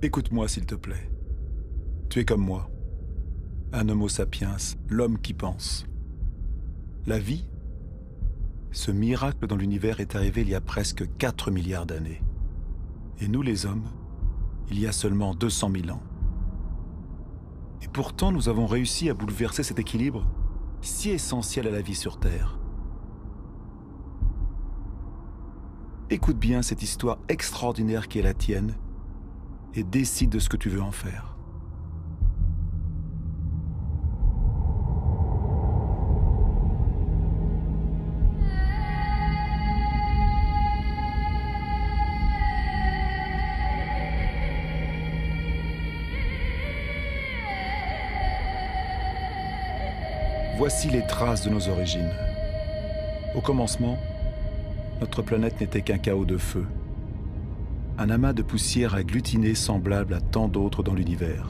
Écoute-moi, s'il te plaît. Tu es comme moi. Un homo sapiens, l'homme qui pense. La vie, ce miracle dans l'univers est arrivé il y a presque 4 milliards d'années. Et nous, les hommes, il y a seulement 200 000 ans. Et pourtant, nous avons réussi à bouleverser cet équilibre si essentiel à la vie sur Terre. Écoute bien cette histoire extraordinaire qui est la tienne et décide de ce que tu veux en faire. Voici les traces de nos origines. Au commencement, notre planète n'était qu'un chaos de feu, un amas de poussière agglutinée semblable à tant d'autres dans l'univers.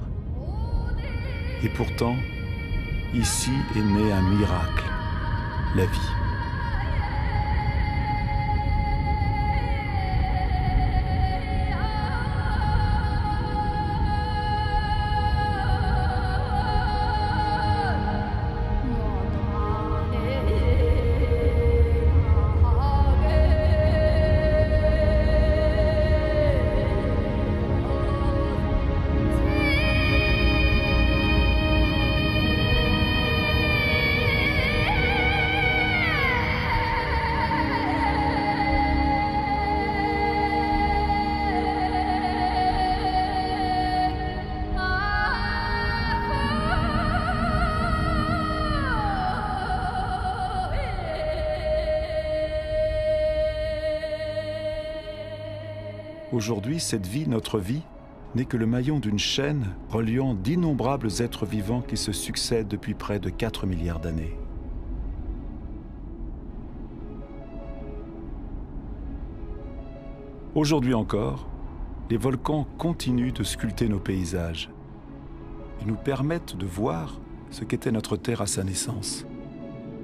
Et pourtant, ici est né un miracle, la vie. Aujourd'hui, cette vie, notre vie, n'est que le maillon d'une chaîne reliant d'innombrables êtres vivants qui se succèdent depuis près de 4 milliards d'années. Aujourd'hui encore, les volcans continuent de sculpter nos paysages. Ils nous permettent de voir ce qu'était notre Terre à sa naissance.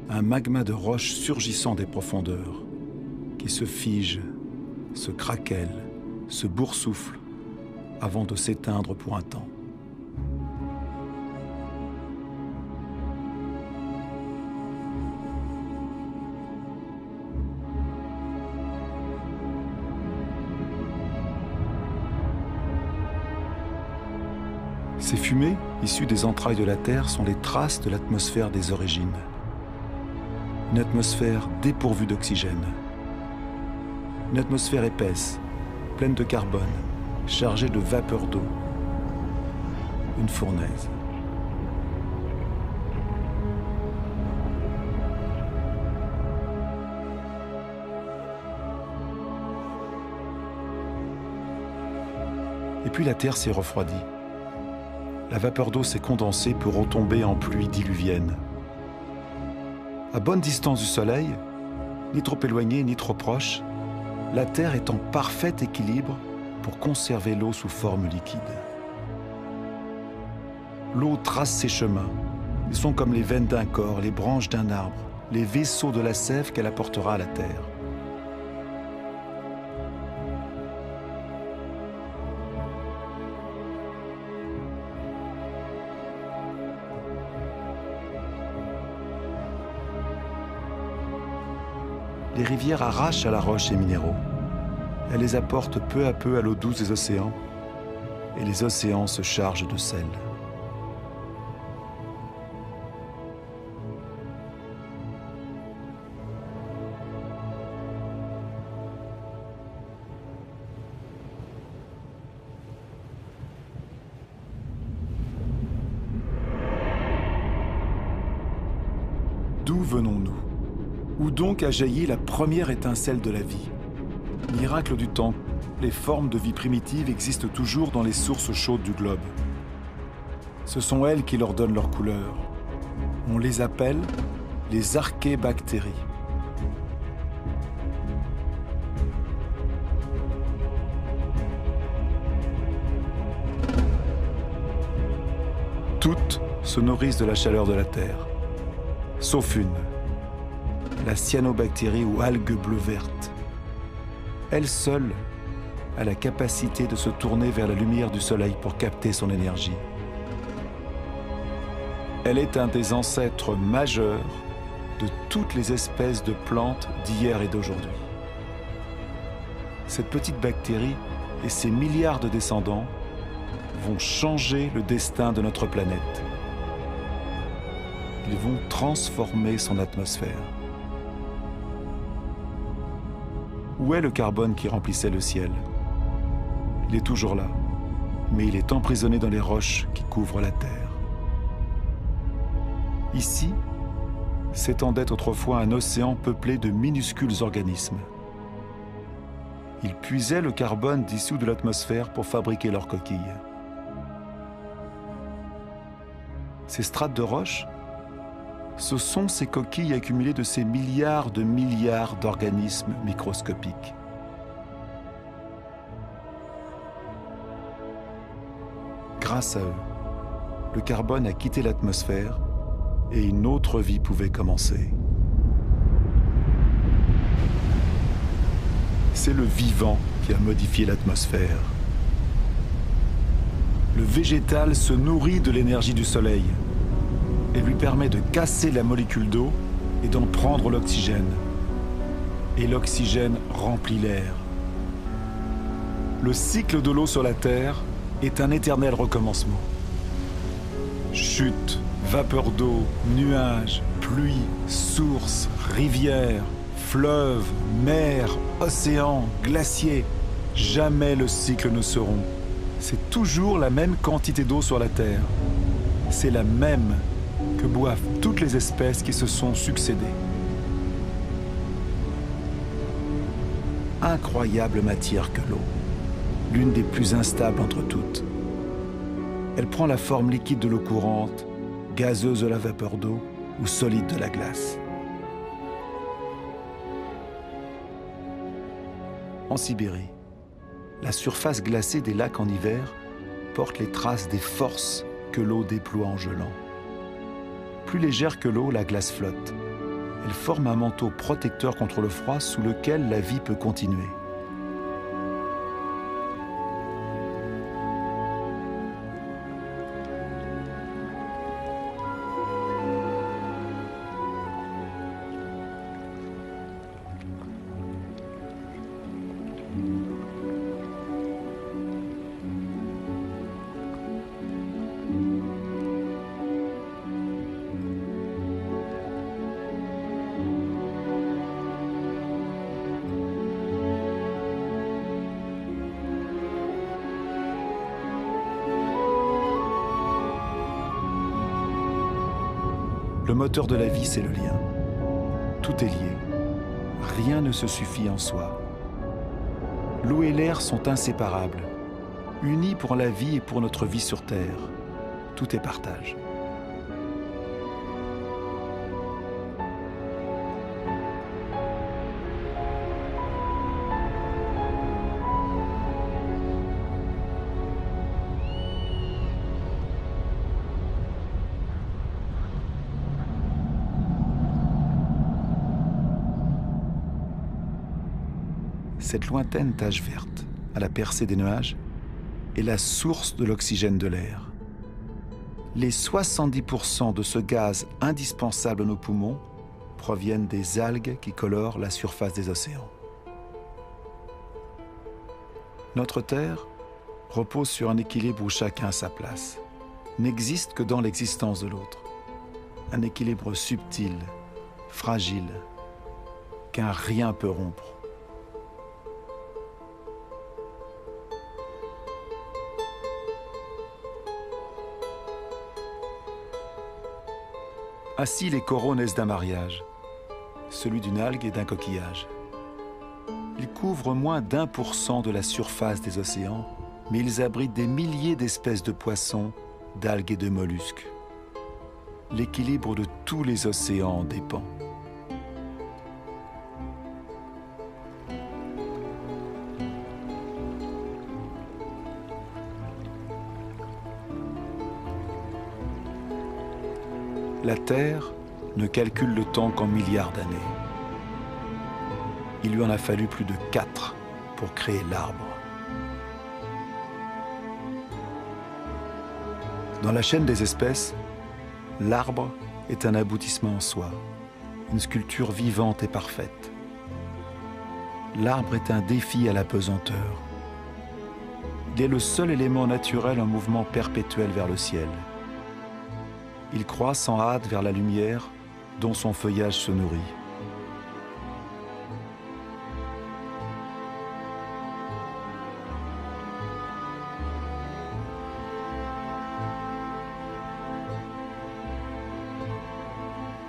Un magma de roches surgissant des profondeurs, qui se fige, se craquelle, se boursoufle avant de s'éteindre pour un temps. Ces fumées, issues des entrailles de la Terre, sont les traces de l'atmosphère des origines. Une atmosphère dépourvue d'oxygène. Une atmosphère épaisse, pleine de carbone, chargée de vapeur d'eau. Une fournaise. Et puis la Terre s'est refroidie. La vapeur d'eau s'est condensée pour retomber en pluie diluvienne. À bonne distance du Soleil, ni trop éloignée ni trop proche, la Terre est en parfait équilibre pour conserver l'eau sous forme liquide. L'eau trace ses chemins. Ils sont comme les veines d'un corps, les branches d'un arbre, les vaisseaux de la sève qu'elle apportera à la Terre. Les rivières arrachent à la roche ces minéraux. Elles les apportent peu à peu à l'eau douce des océans, et les océans se chargent de sel. D'où venons-nous ? Où donc a jailli la première étincelle de la vie ? Miracle du temps, les formes de vie primitive existent toujours dans les sources chaudes du globe. Ce sont elles qui leur donnent leur couleur. On les appelle les archébactéries. Toutes se nourrissent de la chaleur de la Terre, sauf une, la cyanobactérie ou algue bleue verte. Elle seule a la capacité de se tourner vers la lumière du soleil pour capter son énergie. Elle est un des ancêtres majeurs de toutes les espèces de plantes d'hier et d'aujourd'hui. Cette petite bactérie et ses milliards de descendants vont changer le destin de notre planète. Ils vont transformer son atmosphère. Où est le carbone qui remplissait le ciel? Il est toujours là, mais il est emprisonné dans les roches qui couvrent la terre. Ici, s'étendait autrefois un océan peuplé de minuscules organismes. Ils puisaient le carbone dissous de l'atmosphère pour fabriquer leurs coquilles. Ces strates de roches, ce sont ces coquilles accumulées de ces milliards d'organismes microscopiques. Grâce à eux, le carbone a quitté l'atmosphère et une autre vie pouvait commencer. C'est le vivant qui a modifié l'atmosphère. Le végétal se nourrit de l'énergie du soleil et lui permet de casser la molécule d'eau et d'en prendre l'oxygène. Et l'oxygène remplit l'air. Le cycle de l'eau sur la Terre est un éternel recommencement. Chute, vapeur d'eau, nuages, pluie, sources, rivières, fleuves, mers, océans, glaciers. Jamais le cycle ne se rompt. C'est toujours la même quantité d'eau sur la Terre. C'est la même que boivent toutes les espèces qui se sont succédées. Incroyable matière que l'eau, l'une des plus instables entre toutes. Elle prend la forme liquide de l'eau courante, gazeuse de la vapeur d'eau ou solide de la glace. En Sibérie, la surface glacée des lacs en hiver porte les traces des forces que l'eau déploie en gelant. Plus légère que l'eau, la glace flotte. Elle forme un manteau protecteur contre le froid sous lequel la vie peut continuer. Le moteur de la vie, c'est le lien. Tout est lié. Rien ne se suffit en soi. L'eau et l'air sont inséparables, unis pour la vie et pour notre vie sur Terre. Tout est partage. Cette lointaine tache verte, à la percée des nuages, est la source de l'oxygène de l'air. Les 70% de ce gaz indispensable à nos poumons proviennent des algues qui colorent la surface des océans. Notre Terre repose sur un équilibre où chacun a sa place, n'existe que dans l'existence de l'autre. Un équilibre subtil, fragile, qu'un rien peut rompre. Ainsi, les coraux naissent d'un mariage, celui d'une algue et d'un coquillage. Ils couvrent moins d'1% de la surface des océans, mais ils abritent des milliers d'espèces de poissons, d'algues et de mollusques. L'équilibre de tous les océans en dépend. La Terre ne calcule le temps qu'en milliards d'années. Il lui en a fallu plus de 4 pour créer l'arbre. Dans la chaîne des espèces, l'arbre est un aboutissement en soi, une sculpture vivante et parfaite. L'arbre est un défi à la pesanteur. Il est le seul élément naturel en mouvement perpétuel vers le ciel. Il croît sans hâte vers la lumière dont son feuillage se nourrit.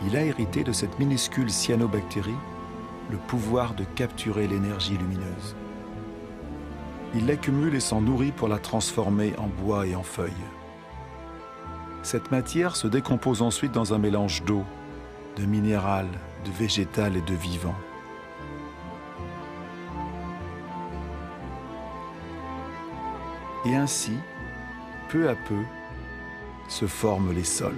Il a hérité de cette minuscule cyanobactérie le pouvoir de capturer l'énergie lumineuse. Il l'accumule et s'en nourrit pour la transformer en bois et en feuilles. Cette matière se décompose ensuite dans un mélange d'eau, de minéral, de végétal et de vivant. Et ainsi, peu à peu, se forment les sols.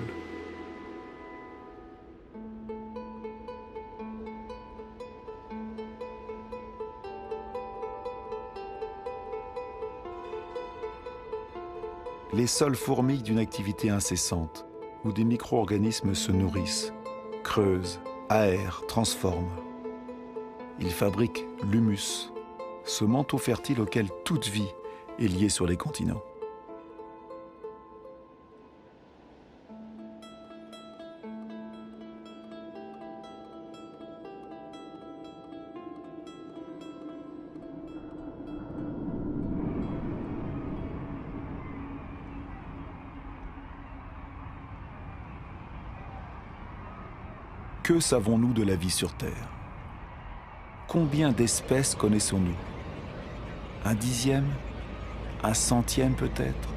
Les sols fourmillent d'une activité incessante, où des micro-organismes se nourrissent, creusent, aèrent, transforment. Ils fabriquent l'humus, ce manteau fertile auquel toute vie est liée sur les continents. Que savons-nous de la vie sur Terre? Combien d'espèces connaissons-nous? Un dixième? Un centième peut-être?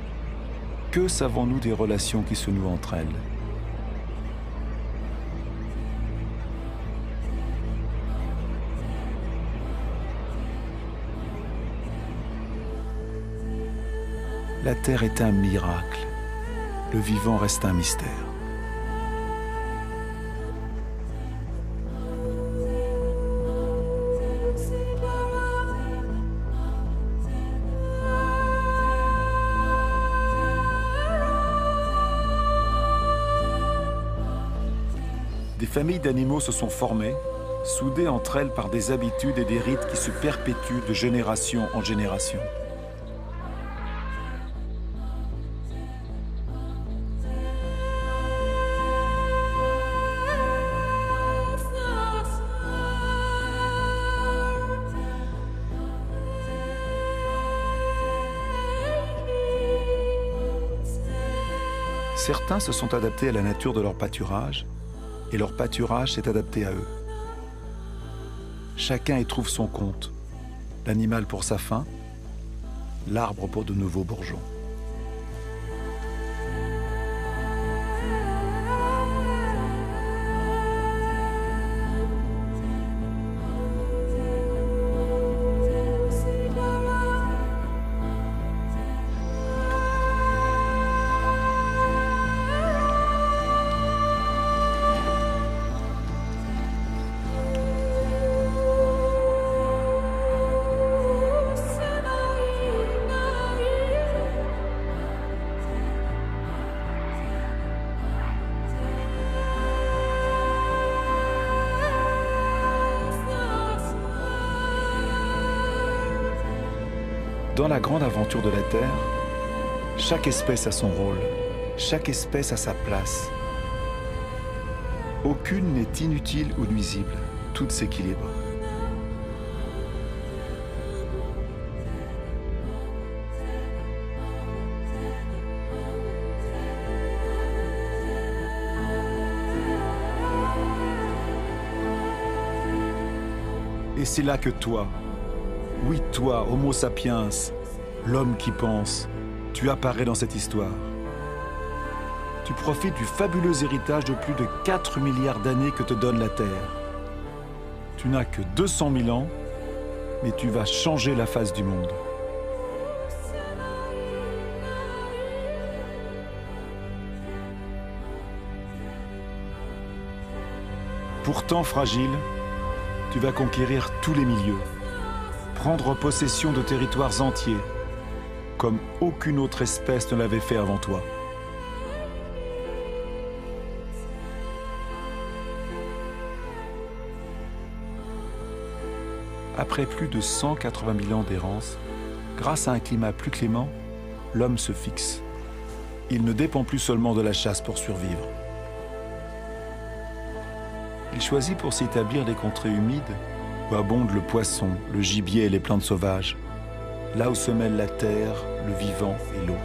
Que savons-nous des relations qui se nouent entre elles? La Terre est un miracle. Le vivant reste un mystère. Des familles d'animaux se sont formées, soudées entre elles par des habitudes et des rites qui se perpétuent de génération en génération. Certains se sont adaptés à la nature de leur pâturage, et leur pâturage s'est adapté à eux. Chacun y trouve son compte, l'animal pour sa faim, l'arbre pour de nouveaux bourgeons. Dans la grande aventure de la Terre, chaque espèce a son rôle, chaque espèce a sa place. Aucune n'est inutile ou nuisible, toutes s'équilibrent. Et c'est là que toi, oui toi, Homo sapiens, l'homme qui pense, tu apparais dans cette histoire. Tu profites du fabuleux héritage de plus de 4 milliards d'années que te donne la Terre. Tu n'as que 200 000 ans, mais tu vas changer la face du monde. Pourtant fragile, tu vas conquérir tous les milieux, prendre possession de territoires entiers, comme aucune autre espèce ne l'avait fait avant toi. Après plus de 180 000 ans d'errance, grâce à un climat plus clément, l'homme se fixe. Il ne dépend plus seulement de la chasse pour survivre. Il choisit pour s'établir les contrées humides où abondent le poisson, le gibier et les plantes sauvages, là où se mêlent la terre, le vivant et l'eau.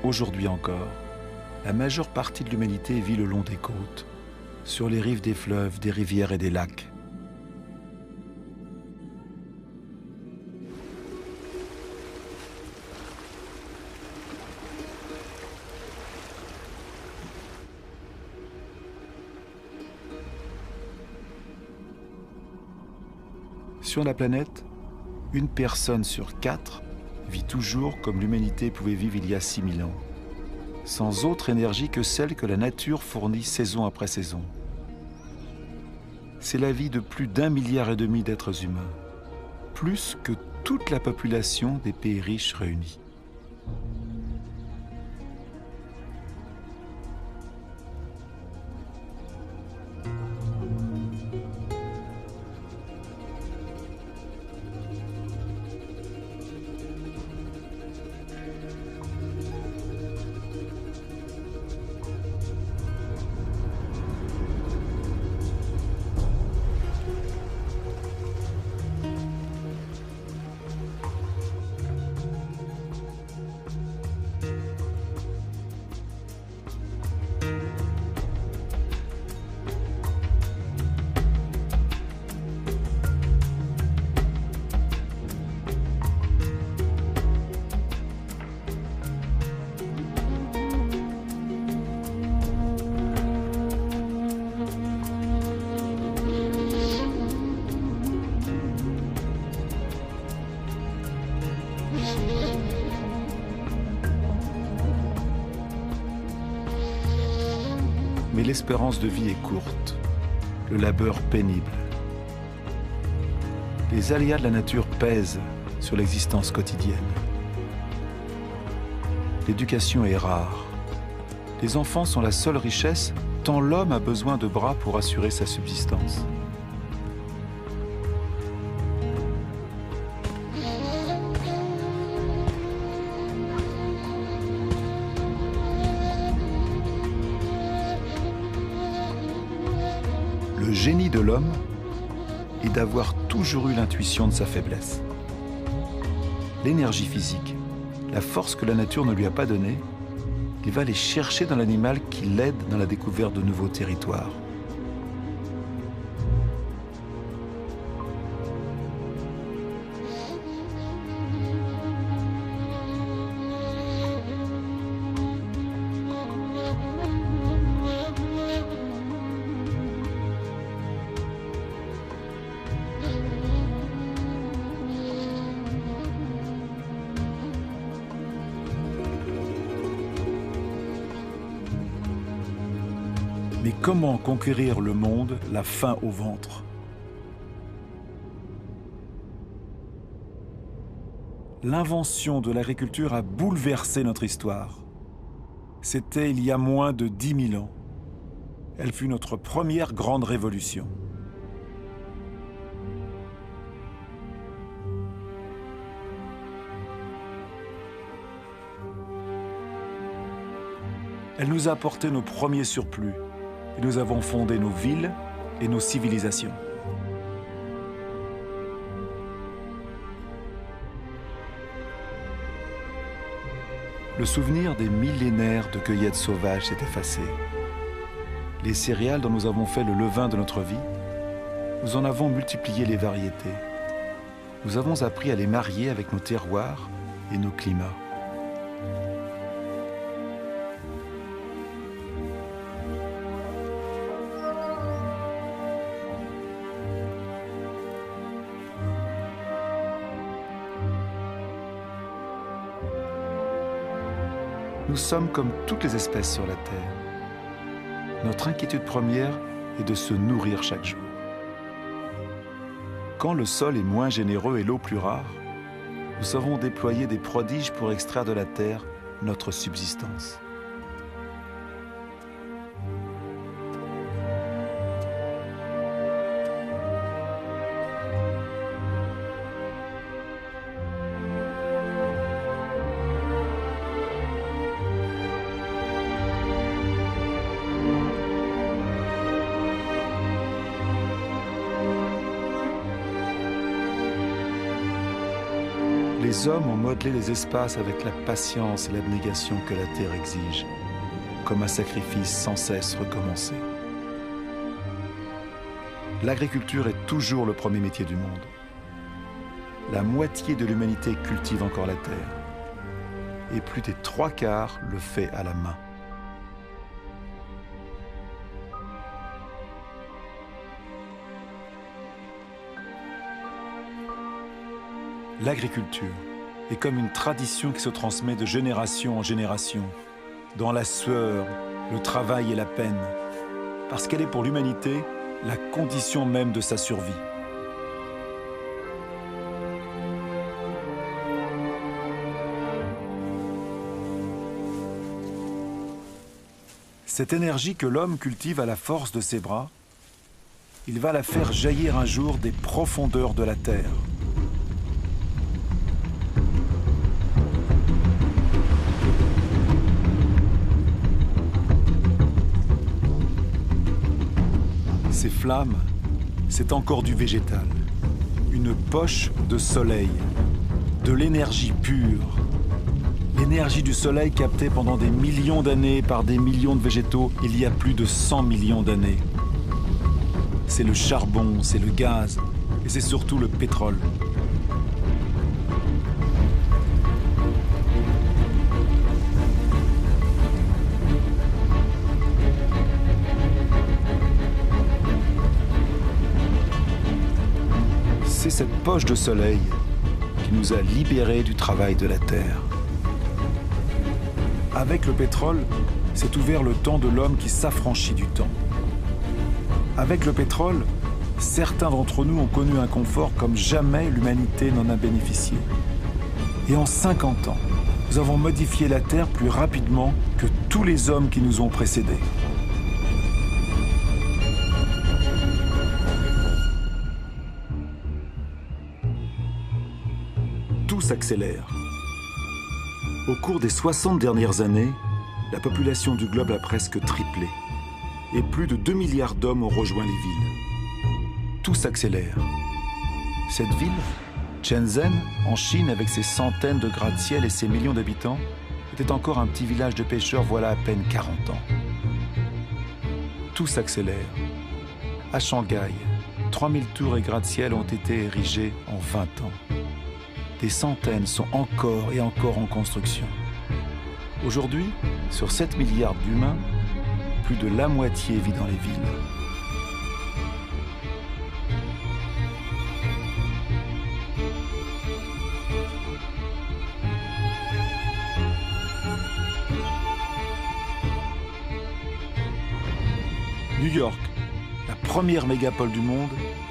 Aujourd'hui encore, la majeure partie de l'humanité vit le long des côtes, sur les rives des fleuves, des rivières et des lacs. Sur la planète, une personne sur 4 vit toujours comme l'humanité pouvait vivre il y a 6000 ans, sans autre énergie que celle que la nature fournit saison après saison. C'est la vie de plus d'1,5 milliard d'êtres humains, plus que toute la population des pays riches réunis. Mais l'espérance de vie est courte, le labeur pénible. Les aléas de la nature pèsent sur l'existence quotidienne. L'éducation est rare. Les enfants sont la seule richesse, tant l'homme a besoin de bras pour assurer sa subsistance. Le génie de l'homme est d'avoir toujours eu l'intuition de sa faiblesse. L'énergie physique, la force que la nature ne lui a pas donnée, il va les chercher dans l'animal qui l'aide dans la découverte de nouveaux territoires. Mais comment conquérir le monde, la faim au ventre? L'invention de l'agriculture a bouleversé notre histoire. C'était il y a moins de 10 000 ans. Elle fut notre première grande révolution. Elle nous a apporté nos premiers surplus. Et nous avons fondé nos villes et nos civilisations. Le souvenir des millénaires de cueillettes sauvages s'est effacé. Les céréales dont nous avons fait le levain de notre vie, nous en avons multiplié les variétés. Nous avons appris à les marier avec nos terroirs et nos climats. Nous sommes comme toutes les espèces sur la Terre. Notre inquiétude première est de se nourrir chaque jour. Quand le sol est moins généreux et l'eau plus rare, nous savons déployer des prodiges pour extraire de la terre notre subsistance. Les hommes ont modelé les espaces avec la patience et l'abnégation que la terre exige, comme un sacrifice sans cesse recommencé. L'agriculture est toujours le premier métier du monde. La moitié de l'humanité cultive encore la terre, et plus des 3/4 le fait à la main. L'agriculture est comme une tradition qui se transmet de génération en génération, dans la sueur, le travail et la peine, parce qu'elle est pour l'humanité la condition même de sa survie. Cette énergie que l'homme cultive à la force de ses bras, il va la faire jaillir un jour des profondeurs de la terre. Ces flammes, c'est encore du végétal, une poche de soleil, de l'énergie pure. L'énergie du soleil captée pendant des millions d'années par des millions de végétaux il y a plus de 100 millions d'années. C'est le charbon, c'est le gaz et c'est surtout le pétrole. C'est cette poche de soleil qui nous a libérés du travail de la terre. Avec le pétrole, s'est ouvert le temps de l'homme qui s'affranchit du temps. Avec le pétrole, certains d'entre nous ont connu un confort comme jamais l'humanité n'en a bénéficié. Et en 50 ans, nous avons modifié la Terre plus rapidement que tous les hommes qui nous ont précédés. Tout s'accélère. Au cours des 60 dernières années, la population du globe a presque triplé et plus de 2 milliards d'hommes ont rejoint les villes. Tout s'accélère. Cette ville, Shenzhen, en Chine, avec ses centaines de gratte-ciel et ses millions d'habitants, était encore un petit village de pêcheurs voilà à peine 40 ans. Tout s'accélère. À Shanghai, 3000 tours et gratte-ciel ont été érigés en 20 ans. Des centaines sont encore et encore en construction. Aujourd'hui, sur 7 milliards d'humains, plus de la moitié vit dans les villes. New York, la première mégapole du monde,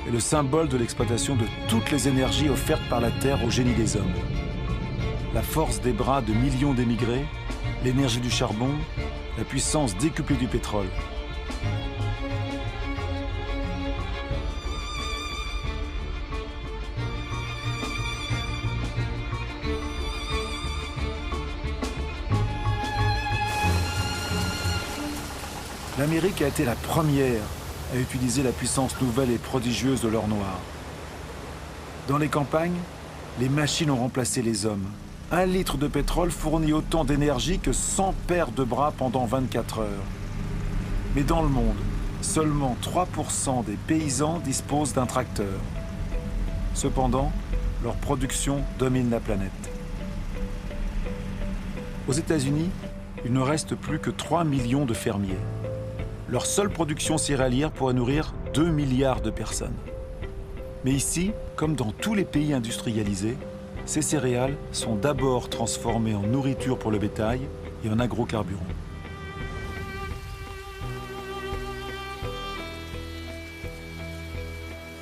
est le symbole de l'exploitation de toutes les énergies offertes par la Terre au génie des hommes. La force des bras de millions d'émigrés, l'énergie du charbon, la puissance décuplée du pétrole. L'Amérique a été la première à utiliser la puissance nouvelle et prodigieuse de l'or noir. Dans les campagnes, les machines ont remplacé les hommes. 1 litre de pétrole fournit autant d'énergie que 100 paires de bras pendant 24 heures. Mais dans le monde, seulement 3% des paysans disposent d'un tracteur. Cependant, leur production domine la planète. Aux États-Unis, il ne reste plus que 3 millions de fermiers. Leur seule production céréalière pourrait nourrir 2 milliards de personnes. Mais ici, comme dans tous les pays industrialisés, ces céréales sont d'abord transformées en nourriture pour le bétail et en agrocarburants.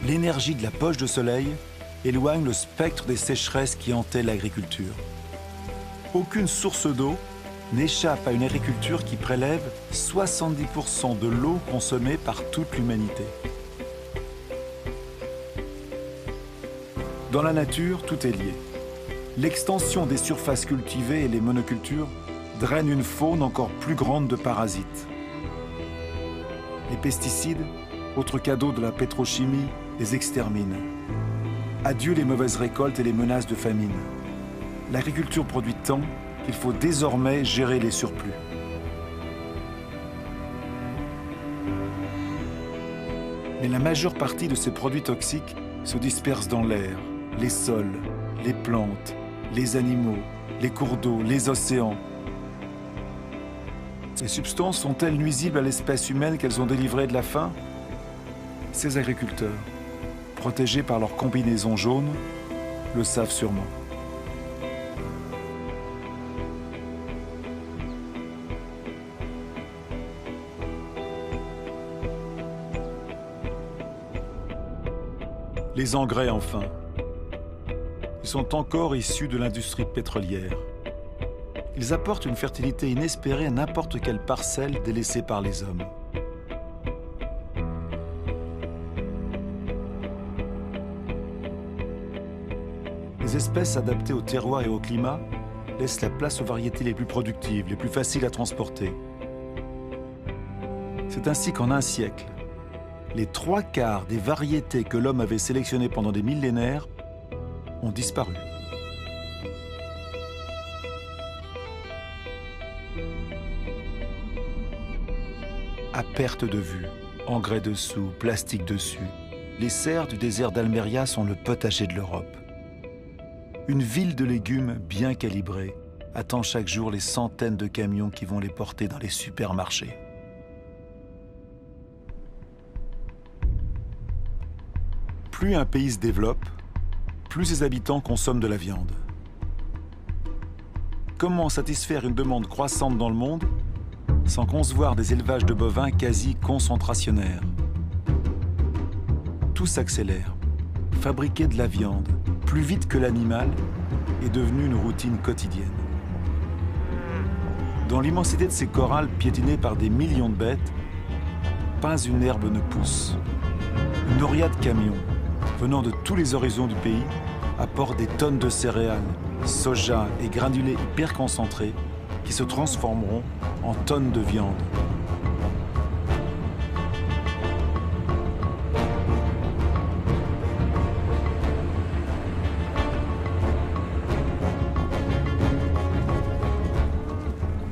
L'énergie de la poche de soleil éloigne le spectre des sécheresses qui hantaient l'agriculture. Aucune source d'eau n'échappe à une agriculture qui prélève 70% de l'eau consommée par toute l'humanité. Dans la nature, tout est lié. L'extension des surfaces cultivées et les monocultures drainent une faune encore plus grande de parasites. Les pesticides, autre cadeau de la pétrochimie, les exterminent. Adieu les mauvaises récoltes et les menaces de famine. L'agriculture produit tant qu'il faut désormais gérer les surplus. Mais la majeure partie de ces produits toxiques se disperse dans l'air, les sols, les plantes, les animaux, les cours d'eau, les océans. Ces substances sont-elles nuisibles à l'espèce humaine qu'elles ont délivrée de la faim? Ces agriculteurs, protégés par leur combinaison jaune, le savent sûrement. Les engrais, enfin. Ils sont encore issus de l'industrie pétrolière. Ils apportent une fertilité inespérée à n'importe quelle parcelle délaissée par les hommes. Les espèces adaptées au terroir et au climat laissent la place aux variétés les plus productives, les plus faciles à transporter. C'est ainsi qu'en un siècle, les 3/4 des variétés que l'homme avait sélectionnées pendant des millénaires ont disparu. À perte de vue, engrais dessous, plastique dessus, les serres du désert d'Almeria sont le potager de l'Europe. Une ville de légumes bien calibrée attend chaque jour les centaines de camions qui vont les porter dans les supermarchés. Plus un pays se développe, plus ses habitants consomment de la viande. Comment satisfaire une demande croissante dans le monde sans concevoir des élevages de bovins quasi concentrationnaires? Tout s'accélère. Fabriquer de la viande plus vite que l'animal est devenu une routine quotidienne. Dans l'immensité de ces corrals piétinés par des millions de bêtes, pas une herbe ne pousse. Une noria de camions venant de tous les horizons du pays apporte des tonnes de céréales, soja et granulés hyper concentrés qui se transformeront en tonnes de viande.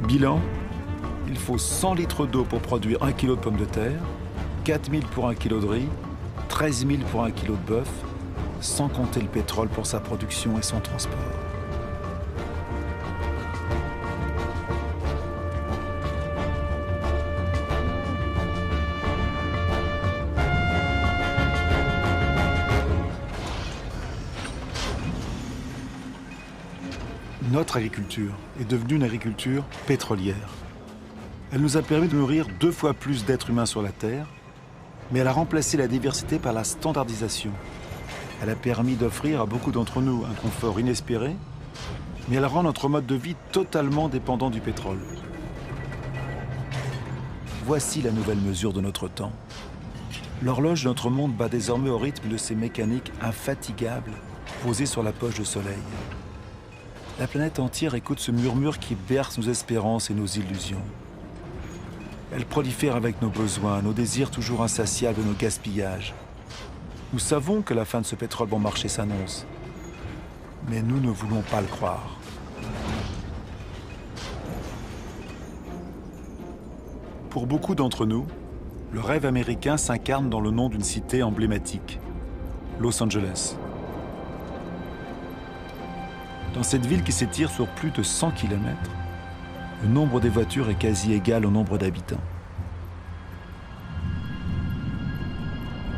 Bilan, il faut 100 litres d'eau pour produire 1 kg de pommes de terre, 4 000 pour 1 kg de riz, 13 000 pour 1 kg de bœuf, sans compter le pétrole pour sa production et son transport. Notre agriculture est devenue une agriculture pétrolière. Elle nous a permis de nourrir 2 fois plus d'êtres humains sur la Terre, mais elle a remplacé la diversité par la standardisation. Elle a permis d'offrir à beaucoup d'entre nous un confort inespéré, mais elle rend notre mode de vie totalement dépendant du pétrole. Voici la nouvelle mesure de notre temps. L'horloge de notre monde bat désormais au rythme de ces mécaniques infatigables posées sur la poche de soleil. La planète entière écoute ce murmure qui berce nos espérances et nos illusions. Elle prolifère avec nos besoins, nos désirs toujours insatiables et nos gaspillages. Nous savons que la fin de ce pétrole bon marché s'annonce, mais nous ne voulons pas le croire. Pour beaucoup d'entre nous, le rêve américain s'incarne dans le nom d'une cité emblématique, Los Angeles. Dans cette ville qui s'étire sur plus de 100 km, le nombre des voitures est quasi égal au nombre d'habitants.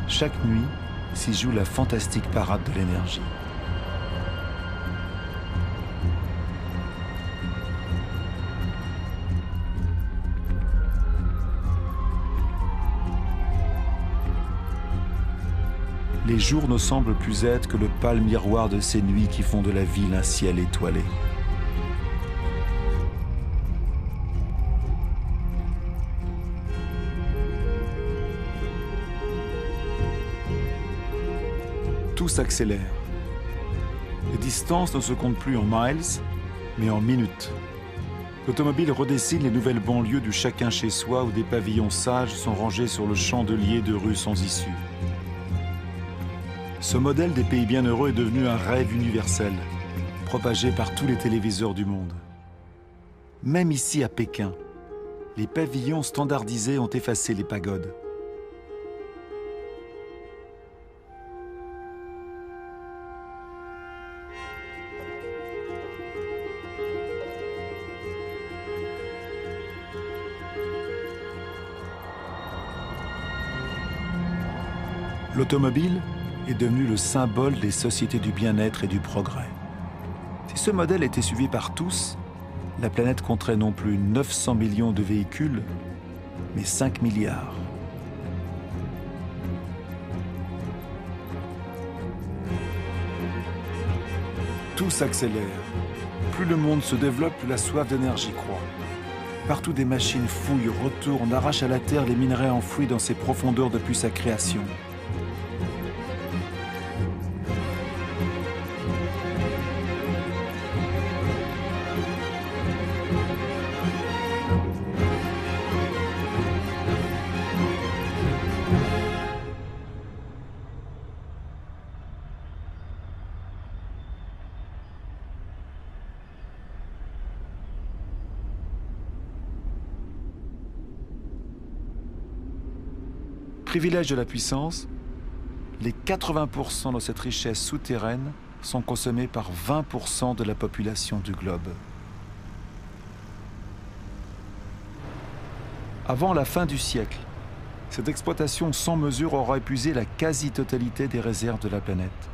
Chaque nuit, s'y joue la fantastique parade de l'énergie. les jours ne semblent plus être que le pâle miroir de ces nuits qui font de la ville un ciel étoilé. Tout s'accélère. Les distances ne se comptent plus en miles, mais en minutes. L'automobile redessine les nouvelles banlieues du chacun chez soi où des pavillons sages sont rangés sur le chandelier de rues sans issue. Ce modèle des pays bienheureux est devenu un rêve universel, propagé par tous les téléviseurs du monde. Même ici à Pékin, les pavillons standardisés ont effacé les pagodes. L'automobile est devenu le symbole des sociétés du bien-être et du progrès. Si ce modèle était suivi par tous, la planète compterait non plus 900 millions de véhicules, mais 5 milliards. Tout s'accélère. Plus le monde se développe, plus la soif d'énergie croît. Partout des machines fouillent, retournent, arrachent à la terre les minerais enfouis dans ses profondeurs depuis sa création. Privilège de la puissance, les 80% de cette richesse souterraine sont consommés par 20% de la population du globe. Avant la fin du siècle, cette exploitation sans mesure aura épuisé la quasi-totalité des réserves de la planète.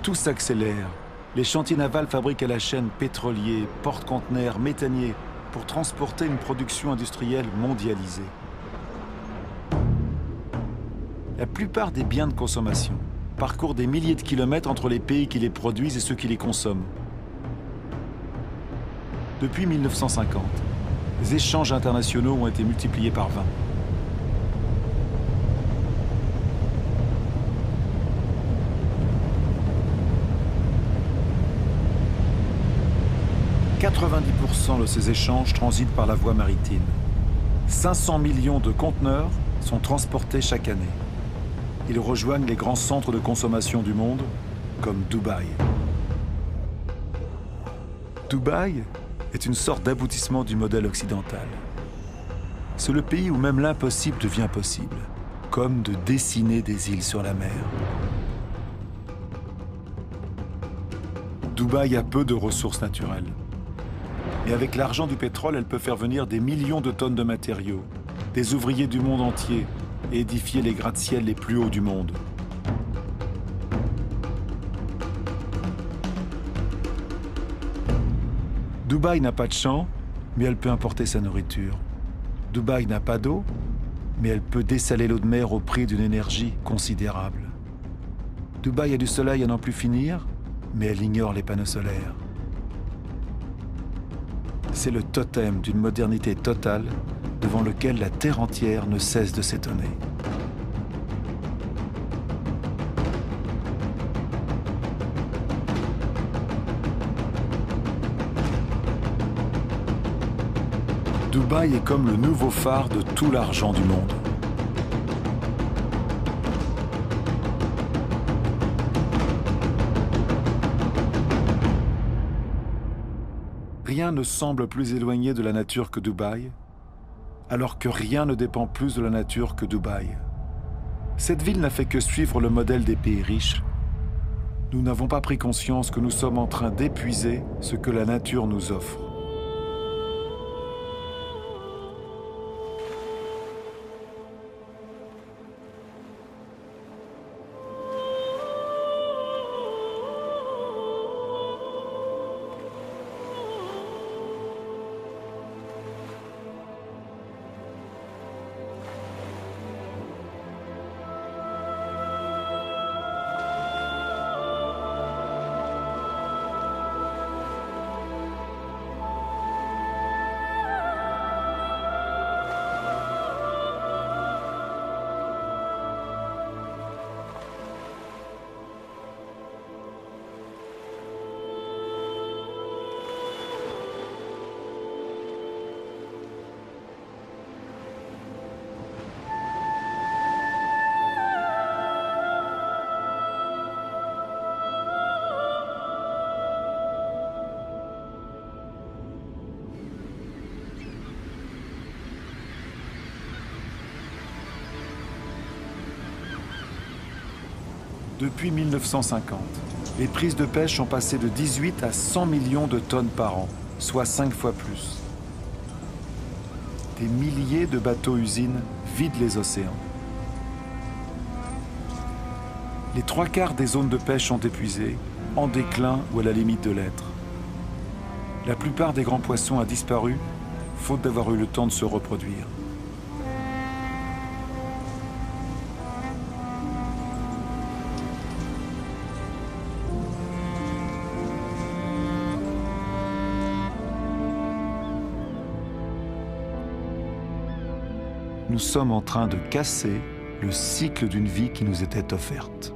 Tout s'accélère. Les chantiers navals fabriquent à la chaîne pétroliers, porte-conteneurs, méthaniers pour transporter une production industrielle mondialisée. La plupart des biens de consommation parcourent des milliers de kilomètres entre les pays qui les produisent et ceux qui les consomment. Depuis 1950, les échanges internationaux ont été multipliés par 20. 90% de ces échanges transitent par la voie maritime. 500 millions de conteneurs sont transportés chaque année. Ils rejoignent les grands centres de consommation du monde, comme Dubaï. Dubaï est une sorte d'aboutissement du modèle occidental. C'est le pays où même l'impossible devient possible, comme de dessiner des îles sur la mer. Dubaï a peu de ressources naturelles. Et avec l'argent du pétrole, elle peut faire venir des millions de tonnes de matériaux, des ouvriers du monde entier et édifier les gratte-ciels les plus hauts du monde. Dubaï n'a pas de champs, mais elle peut importer sa nourriture. Dubaï n'a pas d'eau, mais elle peut dessaler l'eau de mer au prix d'une énergie considérable. Dubaï a du soleil à n'en plus finir, mais elle ignore les panneaux solaires. C'est le totem d'une modernité totale devant lequel la terre entière ne cesse de s'étonner. Dubaï est comme le nouveau phare de tout l'argent du monde. Rien ne semble plus éloigné de la nature que Dubaï, alors que rien ne dépend plus de la nature que Dubaï. Cette ville n'a fait que suivre le modèle des pays riches. Nous n'avons pas pris conscience que nous sommes en train d'épuiser ce que la nature nous offre. Depuis 1950, les prises de pêche sont passées de 18 à 100 millions de tonnes par an, soit 5 fois plus. Des milliers de bateaux-usines vident les océans. Les 3/4 des zones de pêche sont épuisées, en déclin ou à la limite de l'être. La plupart des grands poissons a disparu, faute d'avoir eu le temps de se reproduire. Nous sommes en train de casser le cycle d'une vie qui nous était offerte.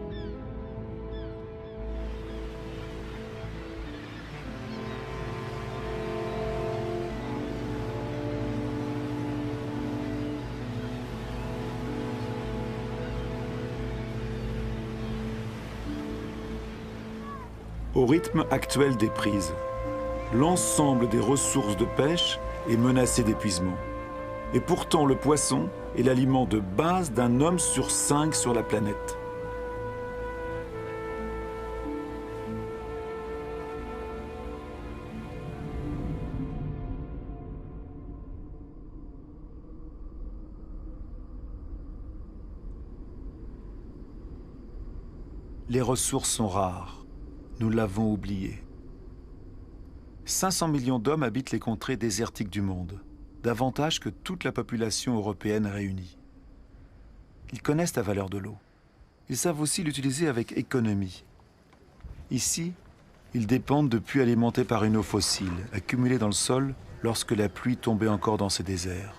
Au rythme actuel des prises, l'ensemble des ressources de pêche est menacé d'épuisement. Et pourtant, le poisson est l'aliment de base d'un homme sur 5 sur la planète. Les ressources sont rares. Nous l'avons oublié. 500 millions d'hommes habitent les contrées désertiques du monde, davantage que toute la population européenne réunie. Ils connaissent la valeur de l'eau. Ils savent aussi l'utiliser avec économie. Ici, ils dépendent de puits alimentés par une eau fossile, accumulée dans le sol lorsque la pluie tombait encore dans ces déserts.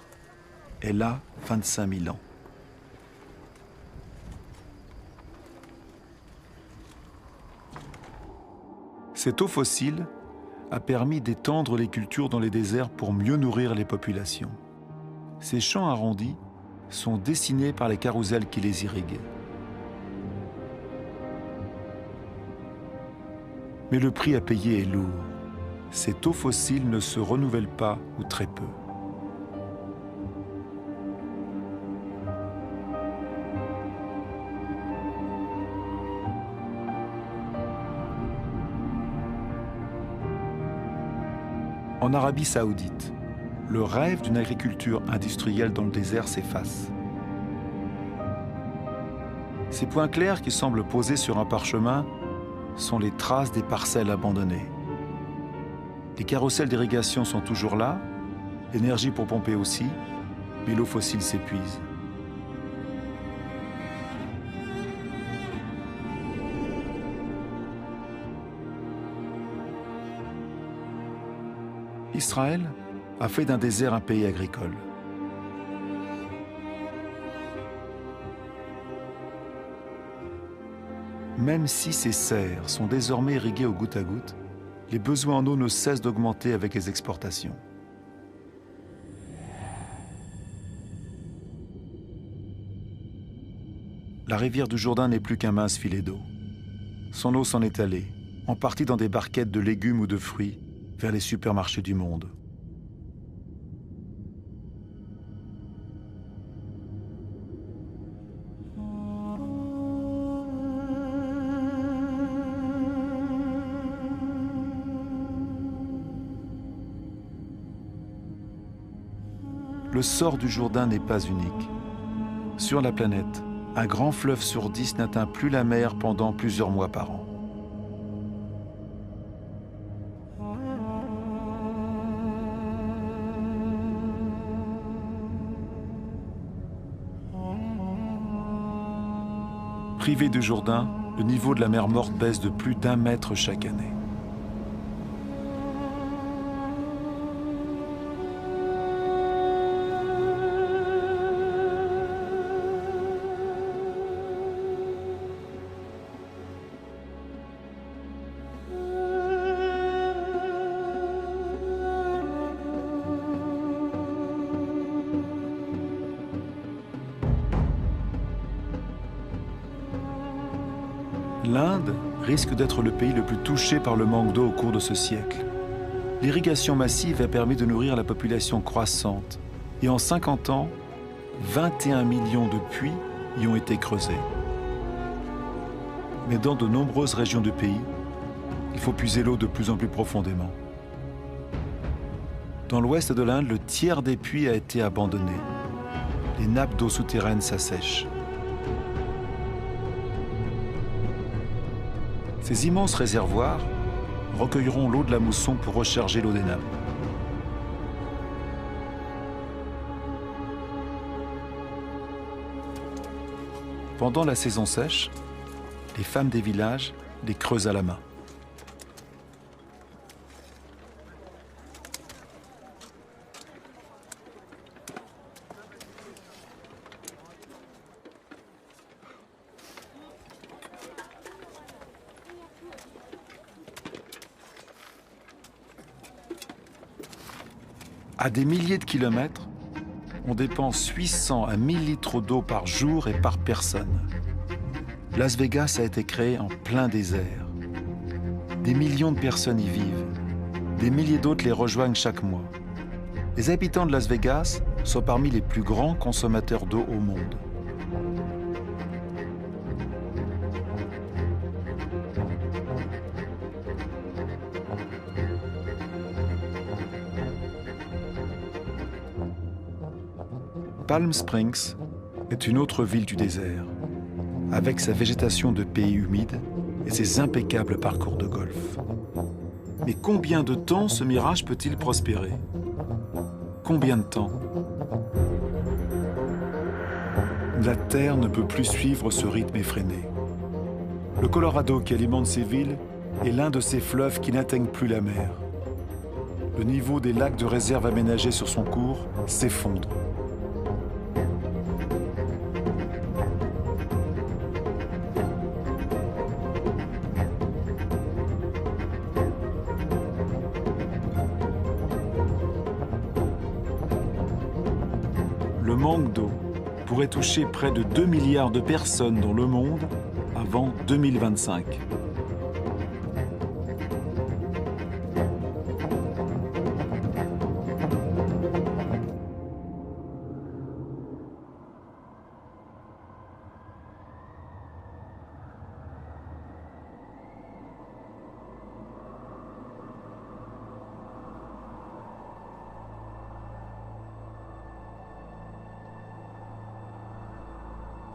Elle a 25 000 ans. Cette eau fossile a permis d'étendre les cultures dans les déserts pour mieux nourrir les populations. Ces champs arrondis sont dessinés par les carrousels qui les irriguent. Mais le prix à payer est lourd. Cette eau fossile ne se renouvelle pas ou très peu. En Arabie Saoudite, le rêve d'une agriculture industrielle dans le désert s'efface. Ces points clairs qui semblent posés sur un parchemin sont les traces des parcelles abandonnées. Les carrousels d'irrigation sont toujours là, l'énergie pour pomper aussi, mais l'eau fossile s'épuise. Israël a fait d'un désert un pays agricole. Même si ces serres sont désormais irriguées au goutte à goutte, les besoins en eau ne cessent d'augmenter avec les exportations. La rivière du Jourdain n'est plus qu'un mince filet d'eau. Son eau s'en est allée, en partie dans des barquettes de légumes ou de fruits, vers les supermarchés du monde. Le sort du Jourdain n'est pas unique. Sur la planète, un grand fleuve sur 10 n'atteint plus la mer pendant plusieurs mois par an. Privé du Jourdain, le niveau de la mer Morte baisse de plus d'1 mètre chaque année. L'Inde risque d'être le pays le plus touché par le manque d'eau au cours de ce siècle. L'irrigation massive a permis de nourrir la population croissante et en 50 ans, 21 millions de puits y ont été creusés. Mais dans de nombreuses régions du pays, il faut puiser l'eau de plus en plus profondément. Dans l'ouest de l'Inde, le tiers des puits a été abandonné. Les nappes d'eau souterraines s'assèchent. Ces immenses réservoirs recueilleront l'eau de la mousson pour recharger l'eau des nappes. Pendant la saison sèche, les femmes des villages les creusent à la main. À des milliers de kilomètres, on dépense 800 à 1000 litres d'eau par jour et par personne. Las Vegas a été créé en plein désert. Des millions de personnes y vivent. Des milliers d'autres les rejoignent chaque mois. Les habitants de Las Vegas sont parmi les plus grands consommateurs d'eau au monde. Palm Springs est une autre ville du désert, avec sa végétation de pays humide et ses impeccables parcours de golf. Mais combien de temps ce mirage peut-il prospérer? Combien de temps? La Terre ne peut plus suivre ce rythme effréné. Le Colorado qui alimente ces villes est l'un de ces fleuves qui n'atteignent plus la mer. Le niveau des lacs de réserve aménagés sur son cours s'effondre. Le manque d'eau pourrait toucher près de 2 milliards de personnes dans le monde avant 2025.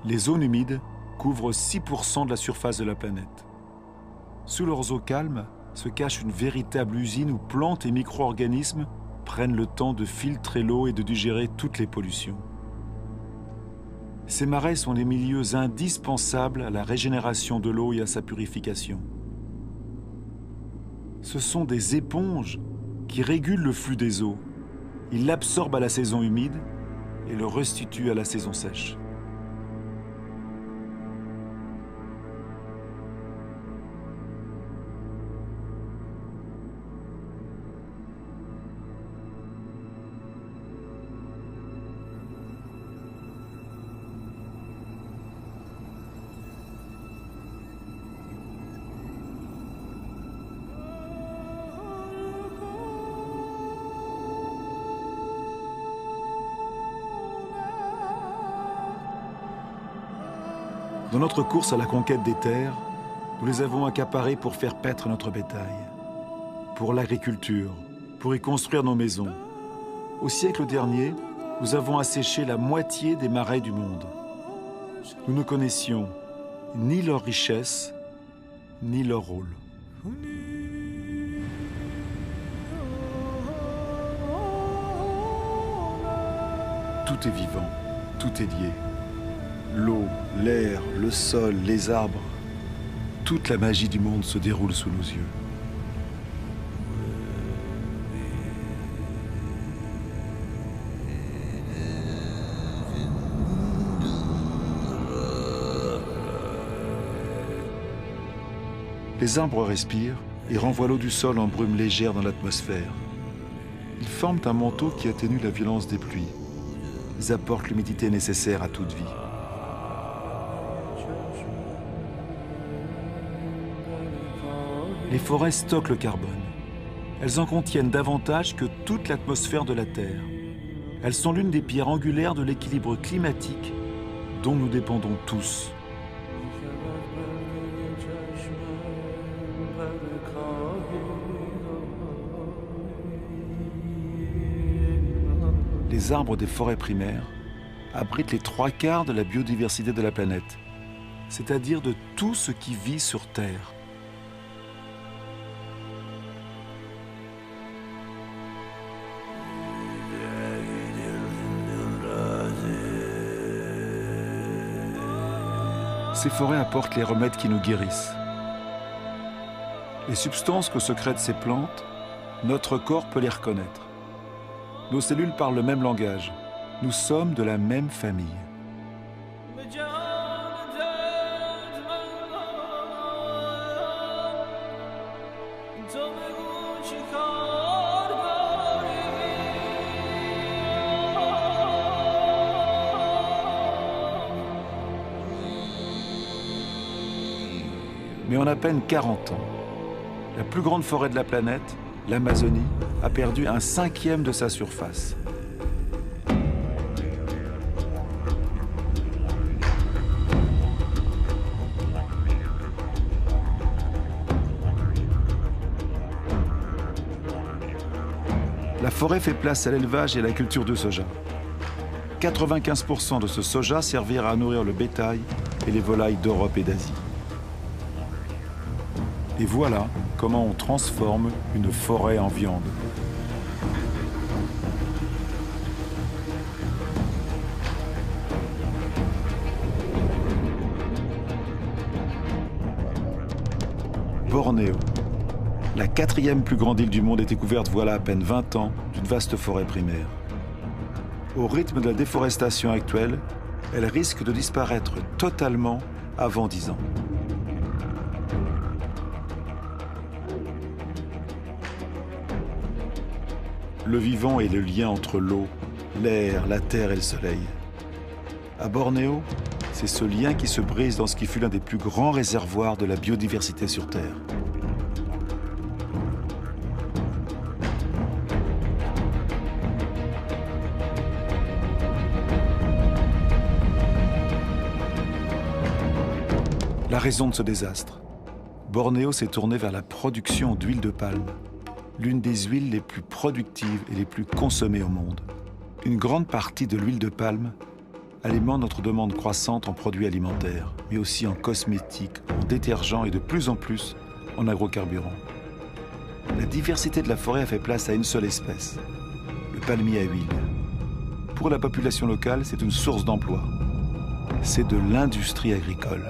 Les zones humides couvrent 6% de la surface de la planète. Sous leurs eaux calmes se cache une véritable usine où plantes et micro-organismes prennent le temps de filtrer l'eau et de digérer toutes les pollutions. Ces marais sont les milieux indispensables à la régénération de l'eau et à sa purification. Ce sont des éponges qui régulent le flux des eaux. Ils l'absorbent à la saison humide et le restituent à la saison sèche. Dans notre course à la conquête des terres, nous les avons accaparées pour faire paître notre bétail, pour l'agriculture, pour y construire nos maisons. Au siècle dernier, nous avons asséché la moitié des marais du monde. Nous ne connaissions ni leur richesse, ni leur rôle. Tout est vivant, tout est lié. L'eau, l'air, le sol, les arbres, toute la magie du monde se déroule sous nos yeux. Les arbres respirent et renvoient l'eau du sol en brume légère dans l'atmosphère. Ils forment un manteau qui atténue la violence des pluies. Ils apportent l'humidité nécessaire à toute vie. Les forêts stockent le carbone. Elles en contiennent davantage que toute l'atmosphère de la Terre. Elles sont l'une des pierres angulaires de l'équilibre climatique dont nous dépendons tous. les arbres des forêts primaires abritent les 3/4 de la biodiversité de la planète, c'est-à-dire de tout ce qui vit sur Terre. Ces forêts apportent les remèdes qui nous guérissent. Les substances que secrètent ces plantes, notre corps peut les reconnaître. Nos cellules parlent le même langage. Nous sommes de la même famille. Mais en à peine 40 ans, la plus grande forêt de la planète, l'Amazonie, a perdu 1/5 de sa surface. La forêt fait place à l'élevage et à la culture de soja. 95% de ce soja servira à nourrir le bétail et les volailles d'Europe et d'Asie. Et voilà comment on transforme une forêt en viande. Bornéo, la 4e plus grande île du monde, était couverte voilà à peine 20 ans d'une vaste forêt primaire. Au rythme de la déforestation actuelle, elle risque de disparaître totalement avant 10 ans. Le vivant est le lien entre l'eau, l'air, la terre et le soleil. À Bornéo, c'est ce lien qui se brise dans ce qui fut l'un des plus grands réservoirs de la biodiversité sur Terre. La raison de ce désastre. Bornéo s'est tourné vers la production d'huile de palme, l'une des huiles les plus productives et les plus consommées au monde. Une grande partie de l'huile de palme alimente notre demande croissante en produits alimentaires, mais aussi en cosmétiques, en détergents et de plus en plus en agrocarburants. La diversité de la forêt a fait place à une seule espèce, le palmier à huile. Pour la population locale, c'est une source d'emploi. C'est de l'industrie agricole.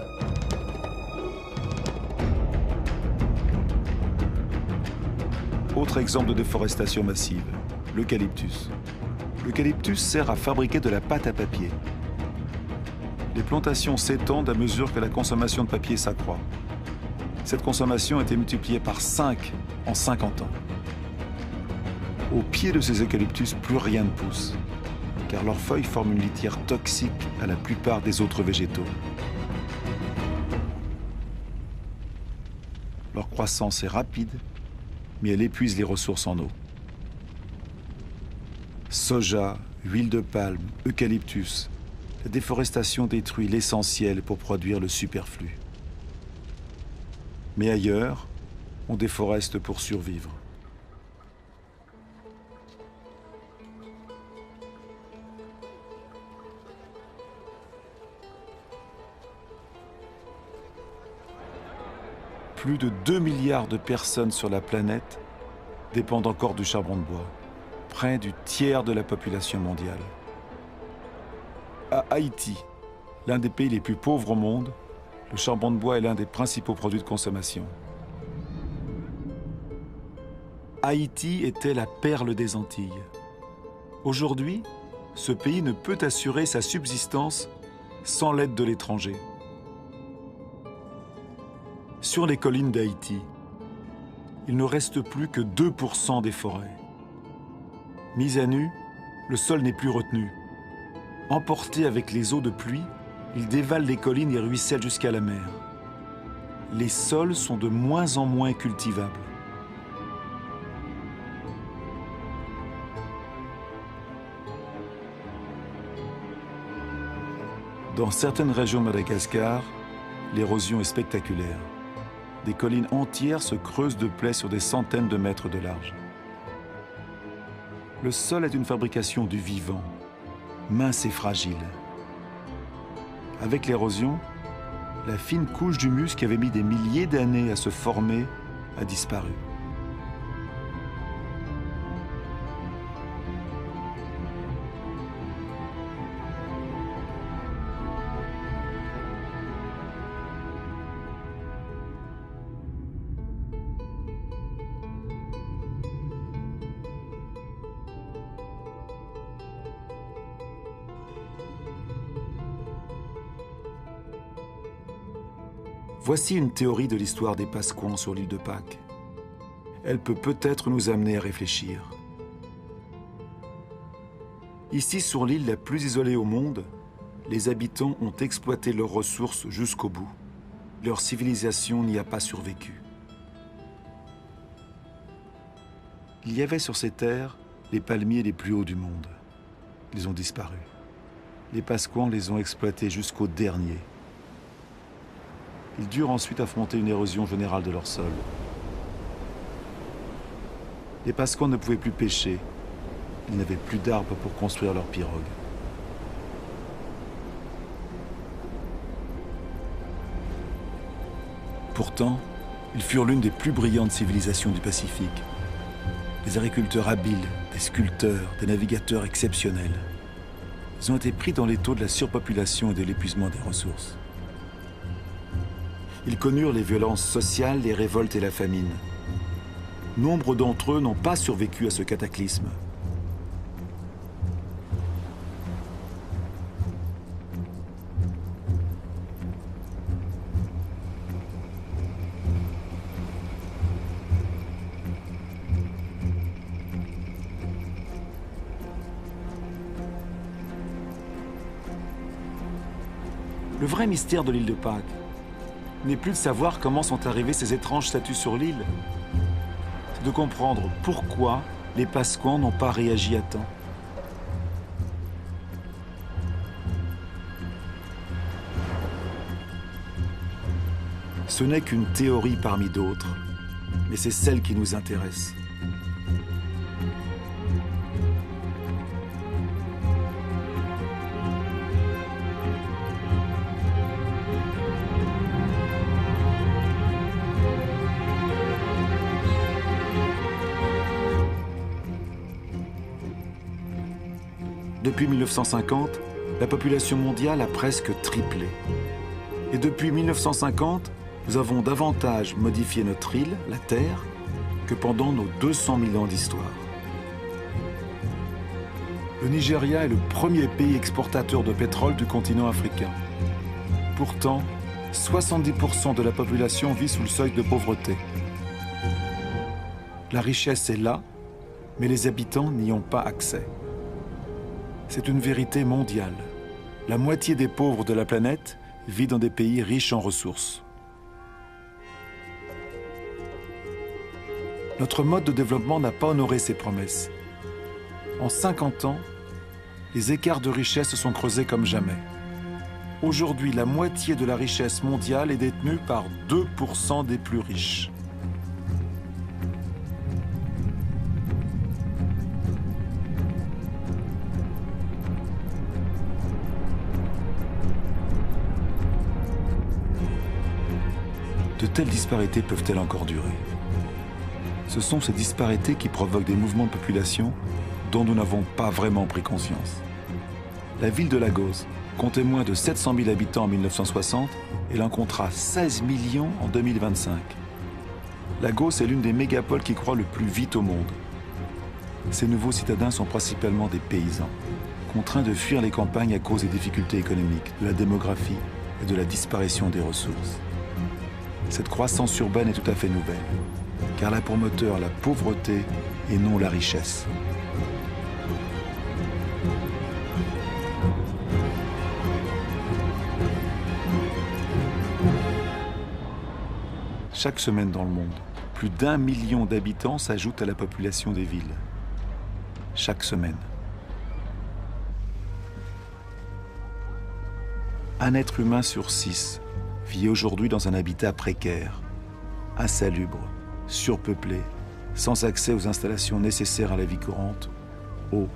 Autre exemple de déforestation massive, l'eucalyptus. L'eucalyptus sert à fabriquer de la pâte à papier. Les plantations s'étendent à mesure que la consommation de papier s'accroît. Cette consommation a été multipliée par 5 en 50 ans. Au pied de ces eucalyptus, plus rien ne pousse, car leurs feuilles forment une litière toxique à la plupart des autres végétaux. Leur croissance est rapide, mais elle épuise les ressources en eau. Soja, huile de palme, eucalyptus, la déforestation détruit l'essentiel pour produire le superflu. Mais ailleurs, on déforeste pour survivre. Plus de 2 milliards de personnes sur la planète dépendent encore du charbon de bois, près du tiers de la population mondiale. À Haïti, l'un des pays les plus pauvres au monde, le charbon de bois est l'un des principaux produits de consommation. Haïti était la perle des Antilles. Aujourd'hui, ce pays ne peut assurer sa subsistance sans l'aide de l'étranger. Sur les collines d'Haïti, il ne reste plus que 2% des forêts. Mis à nu, le sol n'est plus retenu. Emporté avec les eaux de pluie, il dévale les collines et ruisselle jusqu'à la mer. Les sols sont de moins en moins cultivables. Dans certaines régions de Madagascar, l'érosion est spectaculaire. Des collines entières se creusent de plaies sur des centaines de mètres de large. Le sol est une fabrication du vivant, mince et fragile. Avec l'érosion, la fine couche d'humus qui avait mis des milliers d'années à se former a disparu. Voici une théorie de l'histoire des Pasquans sur l'île de Pâques. Elle peut peut-être nous amener à réfléchir. Ici, sur l'île la plus isolée au monde, les habitants ont exploité leurs ressources jusqu'au bout. Leur civilisation n'y a pas survécu. Il y avait sur ces terres les palmiers les plus hauts du monde. Ils ont disparu. Les Pasquans les ont exploités jusqu'au dernier. Ils durent ensuite affronter une érosion générale de leur sol. Les Pasquans ne pouvaient plus pêcher. Ils n'avaient plus d'arbres pour construire leurs pirogues. Pourtant, ils furent l'une des plus brillantes civilisations du Pacifique. Des agriculteurs habiles, des sculpteurs, des navigateurs exceptionnels. Ils ont été pris dans l'étau de la surpopulation et de l'épuisement des ressources. Ils connurent les violences sociales, les révoltes et la famine. Nombre d'entre eux n'ont pas survécu à ce cataclysme. Le vrai mystère de l'île de Pâques n'est plus de savoir comment sont arrivées ces étranges statues sur l'île. C'est de comprendre pourquoi les Pasquans n'ont pas réagi à temps. Ce n'est qu'une théorie parmi d'autres, mais c'est celle qui nous intéresse. Depuis 1950, la population mondiale a presque triplé. Et depuis 1950, nous avons davantage modifié notre île, la Terre, que pendant nos 200 000 ans d'histoire. Le Nigeria est le premier pays exportateur de pétrole du continent africain. Pourtant, 70% de la population vit sous le seuil de pauvreté. La richesse est là, mais les habitants n'y ont pas accès. C'est une vérité mondiale. La moitié des pauvres de la planète vit dans des pays riches en ressources. Notre mode de développement n'a pas honoré ses promesses. En 50 ans, les écarts de richesse se sont creusés comme jamais. Aujourd'hui, la moitié de la richesse mondiale est détenue par 2% des plus riches. De telles disparités peuvent-elles encore durer? Ce sont ces disparités qui provoquent des mouvements de population dont nous n'avons pas vraiment pris conscience. La ville de Lagos comptait moins de 700 000 habitants en 1960 et elle en comptera 16 millions en 2025. Lagos est l'une des mégapoles qui croît le plus vite au monde. Ces nouveaux citadins sont principalement des paysans, contraints de fuir les campagnes à cause des difficultés économiques, de la démographie et de la disparition des ressources. Cette croissance urbaine est tout à fait nouvelle, car elle a pour moteur la pauvreté et non la richesse. Chaque semaine dans le monde, plus d'1 million d'habitants s'ajoutent à la population des villes. Chaque semaine. Un être humain sur 6 vit aujourd'hui dans un habitat précaire, insalubre, surpeuplé, sans accès aux installations nécessaires à la vie courante eau,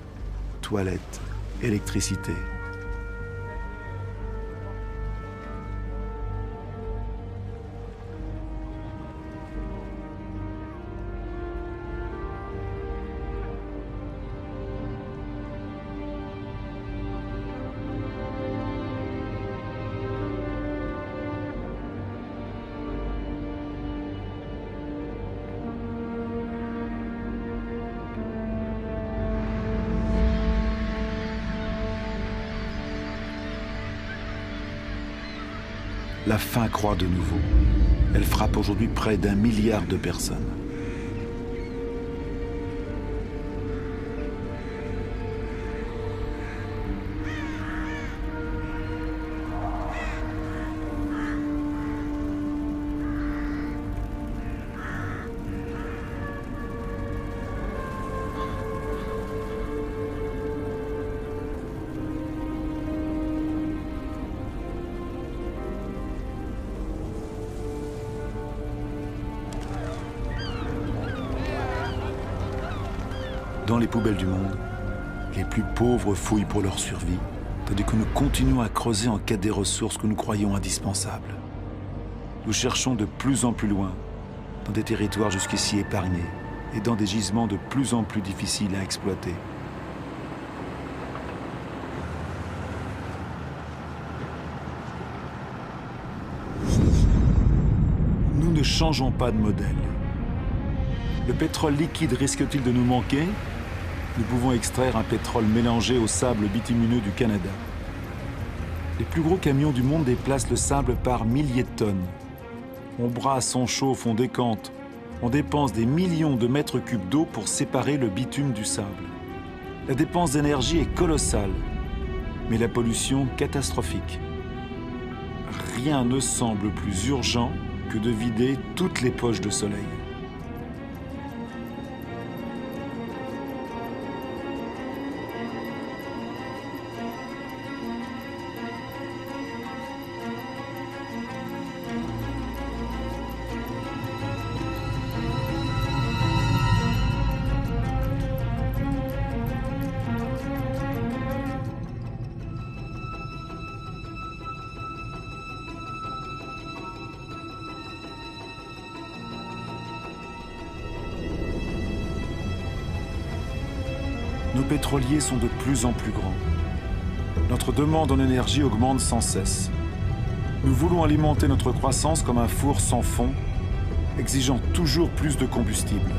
toilettes, électricité. La faim croît de nouveau. Elle frappe aujourd'hui près d'1 milliard de personnes. Dans les poubelles du monde, les plus pauvres fouillent pour leur survie, tandis que nous continuons à creuser en quête des ressources que nous croyons indispensables. Nous cherchons de plus en plus loin, dans des territoires jusqu'ici épargnés et dans des gisements de plus en plus difficiles à exploiter. Nous ne changeons pas de modèle. Le pétrole liquide risque-t-il de nous manquer ? Nous pouvons extraire un pétrole mélangé au sable bitumineux du Canada. Les plus gros camions du monde déplacent le sable par milliers de tonnes. On brasse, on chauffe, on décante. On dépense des millions de mètres cubes d'eau pour séparer le bitume du sable. La dépense d'énergie est colossale, mais la pollution catastrophique. Rien ne semble plus urgent que de vider toutes les poches de soleil. Nos pétroliers sont de plus en plus grands. Notre demande en énergie augmente sans cesse. Nous voulons alimenter notre croissance comme un four sans fond, exigeant toujours plus de combustible.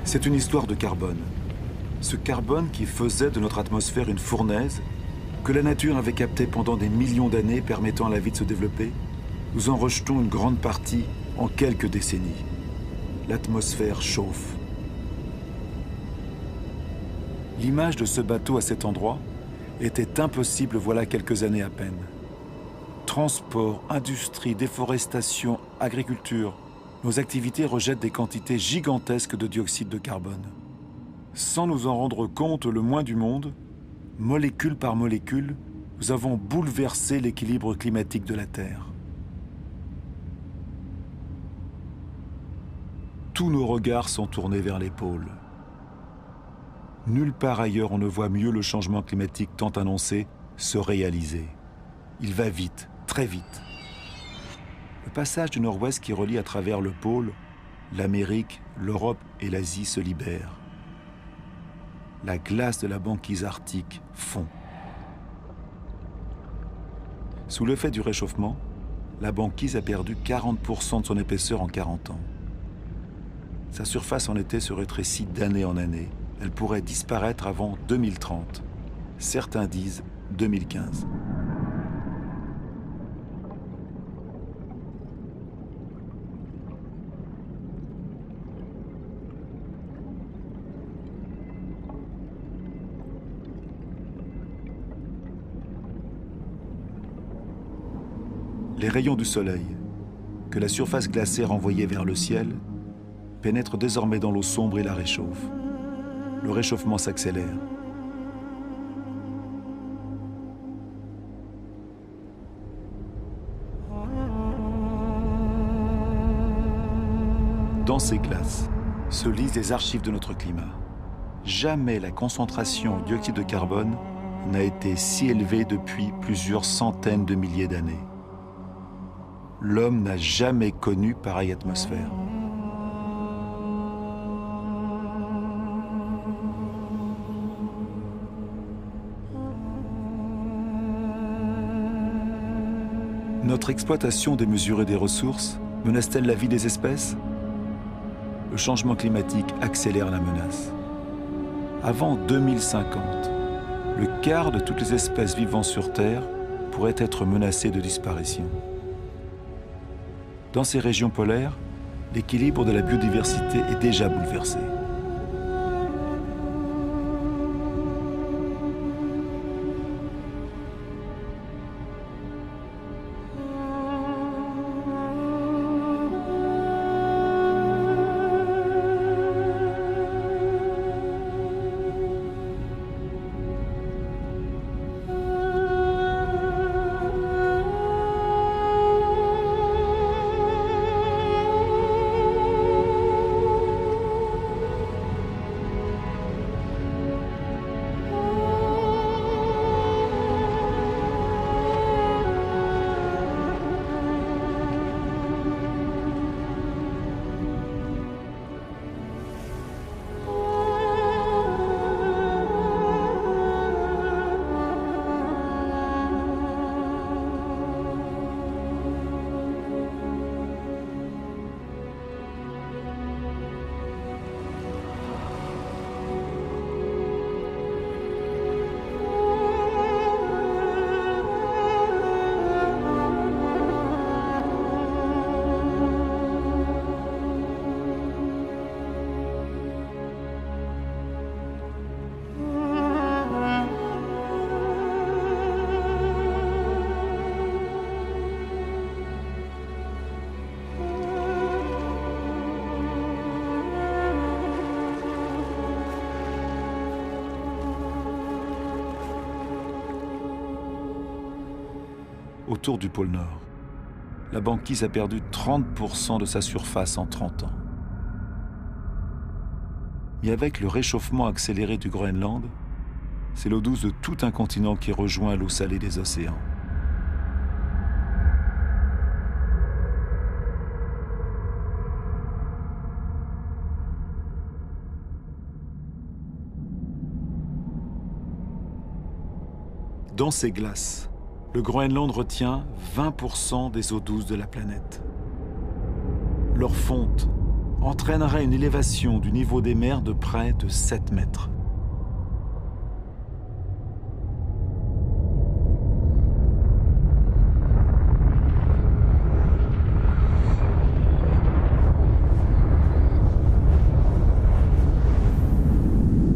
C'est une histoire de carbone. Ce carbone qui faisait de notre atmosphère une fournaise, que la nature avait capté pendant des millions d'années, permettant à la vie de se développer, nous en rejetons une grande partie en quelques décennies. L'atmosphère chauffe. L'image de ce bateau à cet endroit était impossible voilà quelques années à peine. Transport, industrie, déforestation, agriculture, nos activités rejettent des quantités gigantesques de dioxyde de carbone. Sans nous en rendre compte le moins du monde, molécule par molécule, nous avons bouleversé l'équilibre climatique de la Terre. Tous nos regards sont tournés vers les pôles. Nulle part ailleurs on ne voit mieux le changement climatique tant annoncé se réaliser. Il va vite, très vite. Le passage du nord-ouest qui relie à travers le pôle, l'Amérique, l'Europe et l'Asie se libère. La glace de la banquise arctique fond. Sous l'effet du réchauffement, la banquise a perdu 40% de son épaisseur en 40 ans. Sa surface en été se rétrécit d'année en année. Elle pourrait disparaître avant 2030. Certains disent 2015. Les rayons du soleil, que la surface glacée renvoyait vers le ciel, pénètrent désormais dans l'eau sombre et la réchauffent. le réchauffement s'accélère. Dans ces glaces se lisent les archives de notre climat. Jamais la concentration en dioxyde de carbone n'a été si élevée depuis plusieurs centaines de milliers d'années. L'homme n'a jamais connu pareille atmosphère. Notre exploitation démesurée des ressources menace-t-elle la vie des espèces? Le changement climatique accélère la menace. Avant 2050, le quart de toutes les espèces vivant sur Terre pourraient être menacées de disparition. Dans ces régions polaires, l'équilibre de la biodiversité est déjà bouleversé. Autour du pôle Nord, la banquise a perdu 30% de sa surface en 30 ans. Mais avec le réchauffement accéléré du Groenland, c'est l'eau douce de tout un continent qui rejoint l'eau salée des océans. Dans ces glaces, le Groenland retient 20% des eaux douces de la planète. Leur fonte entraînerait une élévation du niveau des mers de près de 7 mètres.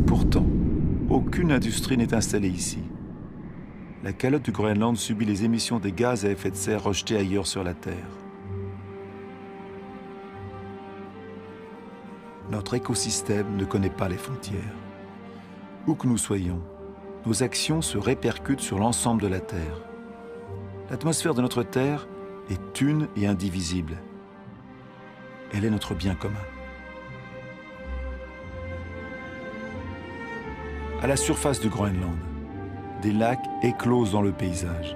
Pourtant, aucune industrie n'est installée ici. La calotte du Groenland subit les émissions des gaz à effet de serre rejetés ailleurs sur la Terre. Notre écosystème ne connaît pas les frontières. Où que nous soyons, nos actions se répercutent sur l'ensemble de la Terre. L'atmosphère de notre Terre est une et indivisible. Elle est notre bien commun. À la surface du Groenland, des lacs éclosent dans le paysage.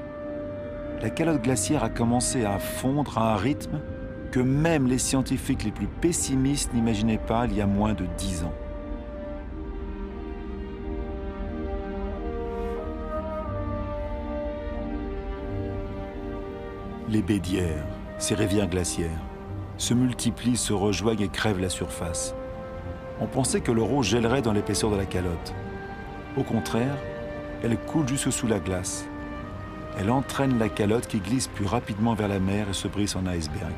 La calotte glaciaire a commencé à fondre à un rythme que même les scientifiques les plus pessimistes n'imaginaient pas il y a moins de 10 ans. Les baies d'Yerres, ces rivières glaciaires, se multiplient, se rejoignent et crèvent la surface. On pensait que l'eau gèlerait dans l'épaisseur de la calotte. Au contraire, elle coule jusque sous la glace. Elle entraîne la calotte qui glisse plus rapidement vers la mer et se brise en iceberg.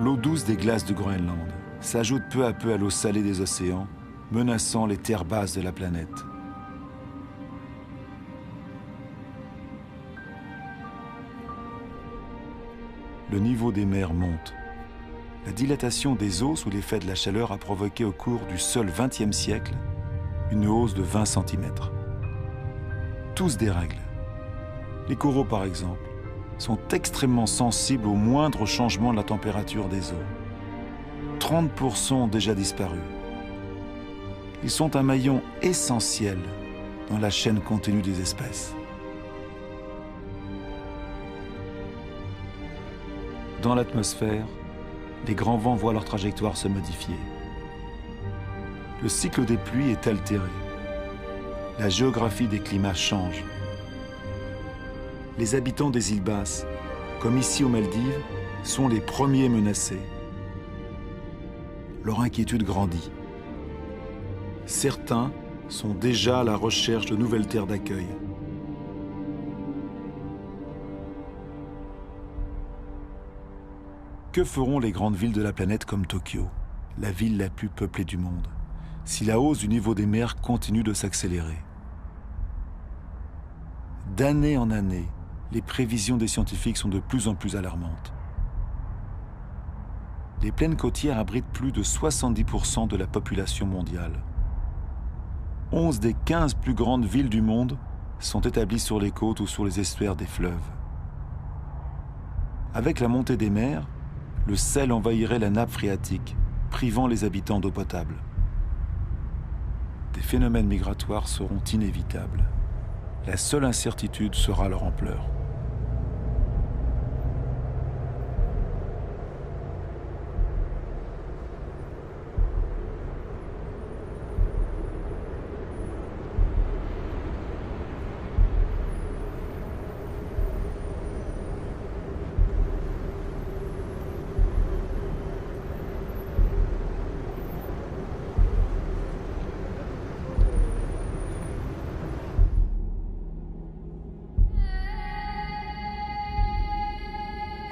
l'eau douce des glaces de Groenland s'ajoute peu à peu à l'eau salée des océans, menaçant les terres basses de la planète. Le niveau des mers monte. La dilatation des eaux sous l'effet de la chaleur a provoqué au cours du seul XXe siècle une hausse de 20 cm. Tout se dérègle. Les coraux, par exemple, sont extrêmement sensibles au moindre changement de la température des eaux. 30% ont déjà disparu. Ils sont un maillon essentiel dans la chaîne continue des espèces. Dans l'atmosphère, les grands vents voient leur trajectoire se modifier. Le cycle des pluies est altéré. La géographie des climats change. Les habitants des îles basses, comme ici aux Maldives, sont les premiers menacés. Leur inquiétude grandit. Certains sont déjà à la recherche de nouvelles terres d'accueil. Que feront les grandes villes de la planète comme Tokyo, la ville la plus peuplée du monde, si la hausse du niveau des mers continue de s'accélérer? D'année en année, les prévisions des scientifiques sont de plus en plus alarmantes. Les plaines côtières abritent plus de 70% de la population mondiale. 11 des 15 plus grandes villes du monde sont établies sur les côtes ou sur les estuaires des fleuves. Avec la montée des mers, le sel envahirait la nappe phréatique, privant les habitants d'eau potable. Des phénomènes migratoires seront inévitables. La seule incertitude sera leur ampleur.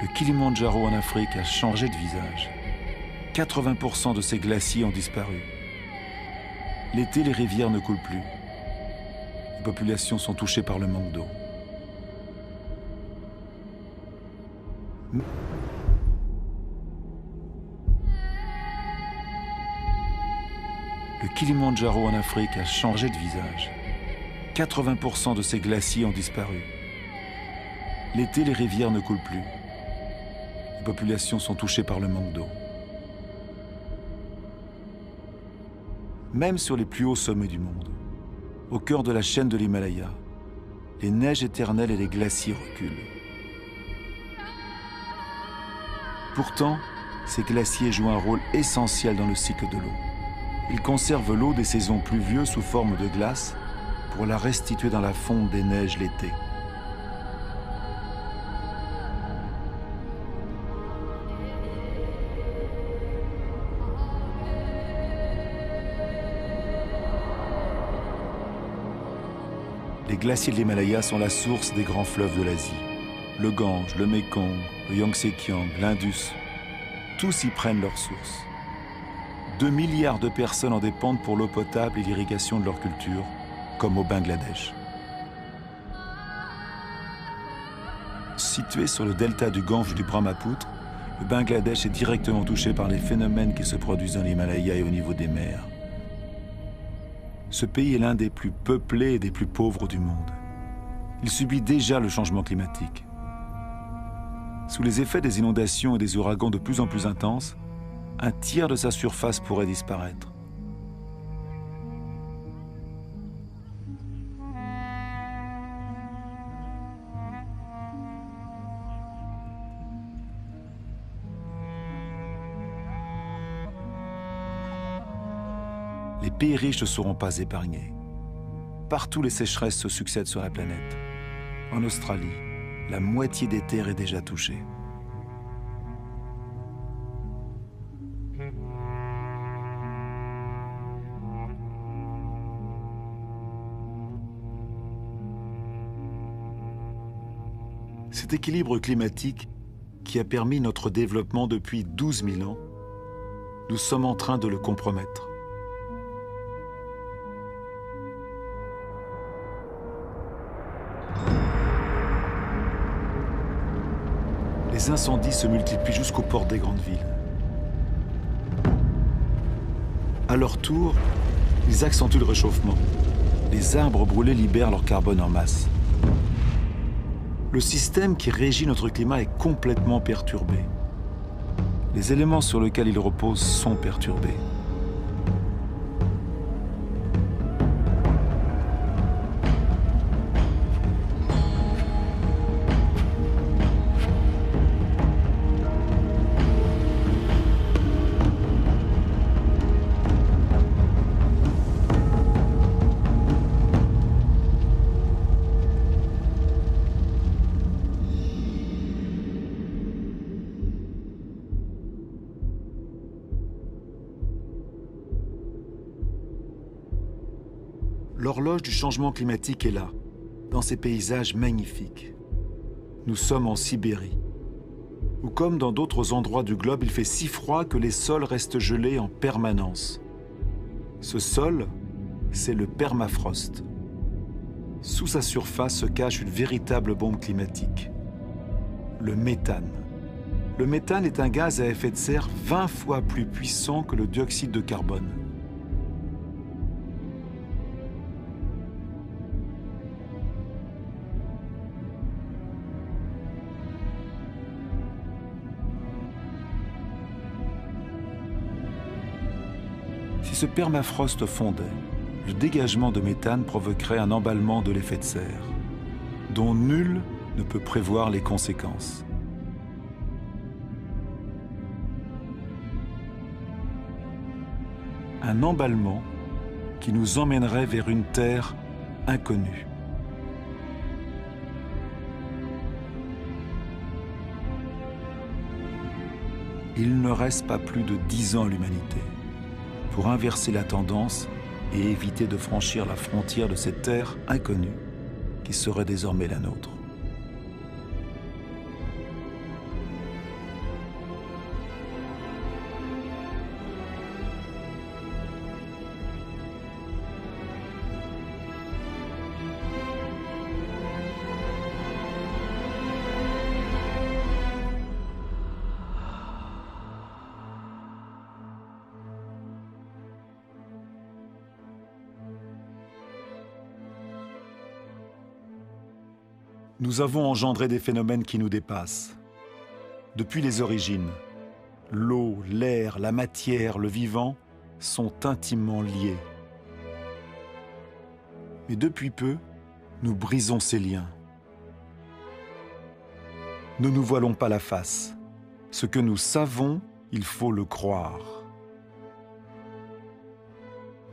Le Kilimandjaro en Afrique a changé de visage. 80% de ses glaciers ont disparu. L'été, les rivières ne coulent plus. Les populations sont touchées par le manque d'eau. Le Kilimandjaro en Afrique a changé de visage. 80% de ses glaciers ont disparu. L'été, les rivières ne coulent plus. Les populations sont touchées par le manque d'eau. Même sur les plus hauts sommets du monde, au cœur de la chaîne de l'Himalaya, les neiges éternelles et les glaciers reculent. Pourtant, ces glaciers jouent un rôle essentiel dans le cycle de l'eau. Ils conservent l'eau des saisons pluvieuses sous forme de glace pour la restituer dans la fonte des neiges l'été. Les glaciers de l'Himalaya sont la source des grands fleuves de l'Asie. Le Gange, le Mékong, le Yangtze-Kiang, l'Indus, tous y prennent leur source. 2 milliards de personnes en dépendent pour l'eau potable et l'irrigation de leur culture, comme au Bangladesh. Situé sur le delta du Gange du Brahmapoutre, le Bangladesh est directement touché par les phénomènes qui se produisent dans l'Himalaya et au niveau des mers. Ce pays est l'un des plus peuplés et des plus pauvres du monde. Il subit déjà le changement climatique. Sous les effets des inondations et des ouragans de plus en plus intenses, un tiers de sa surface pourrait disparaître. Les pays riches ne seront pas épargnés. Partout, les sécheresses se succèdent sur la planète. En Australie, la moitié des terres est déjà touchée. Cet équilibre climatique qui a permis notre développement depuis 12 000 ans, nous sommes en train de le compromettre. Les incendies se multiplient jusqu'aux portes des grandes villes. À leur tour, ils accentuent le réchauffement. Les arbres brûlés libèrent leur carbone en masse. Le système qui régit notre climat est complètement perturbé. Les éléments sur lesquels il repose sont perturbés. L'horloge du changement climatique est là, dans ces paysages magnifiques. Nous sommes en Sibérie, où comme dans d'autres endroits du globe, il fait si froid que les sols restent gelés en permanence. Ce sol, c'est le permafrost. Sous sa surface se cache une véritable bombe climatique, le méthane. Le méthane est un gaz à effet de serre 20 fois plus puissant que le dioxyde de carbone. Si ce permafrost fondait, le dégagement de méthane provoquerait un emballement de l'effet de serre, dont nul ne peut prévoir les conséquences. Un emballement qui nous emmènerait vers une terre inconnue. Il ne reste pas plus de 10 ans à l'humanité pour inverser la tendance et éviter de franchir la frontière de cette terre inconnue qui serait désormais la nôtre. Nous avons engendré des phénomènes qui nous dépassent. Depuis les origines, l'eau, l'air, la matière, le vivant sont intimement liés. Mais depuis peu, nous brisons ces liens. Ne nous voilons pas la face. Ce que nous savons, il faut le croire.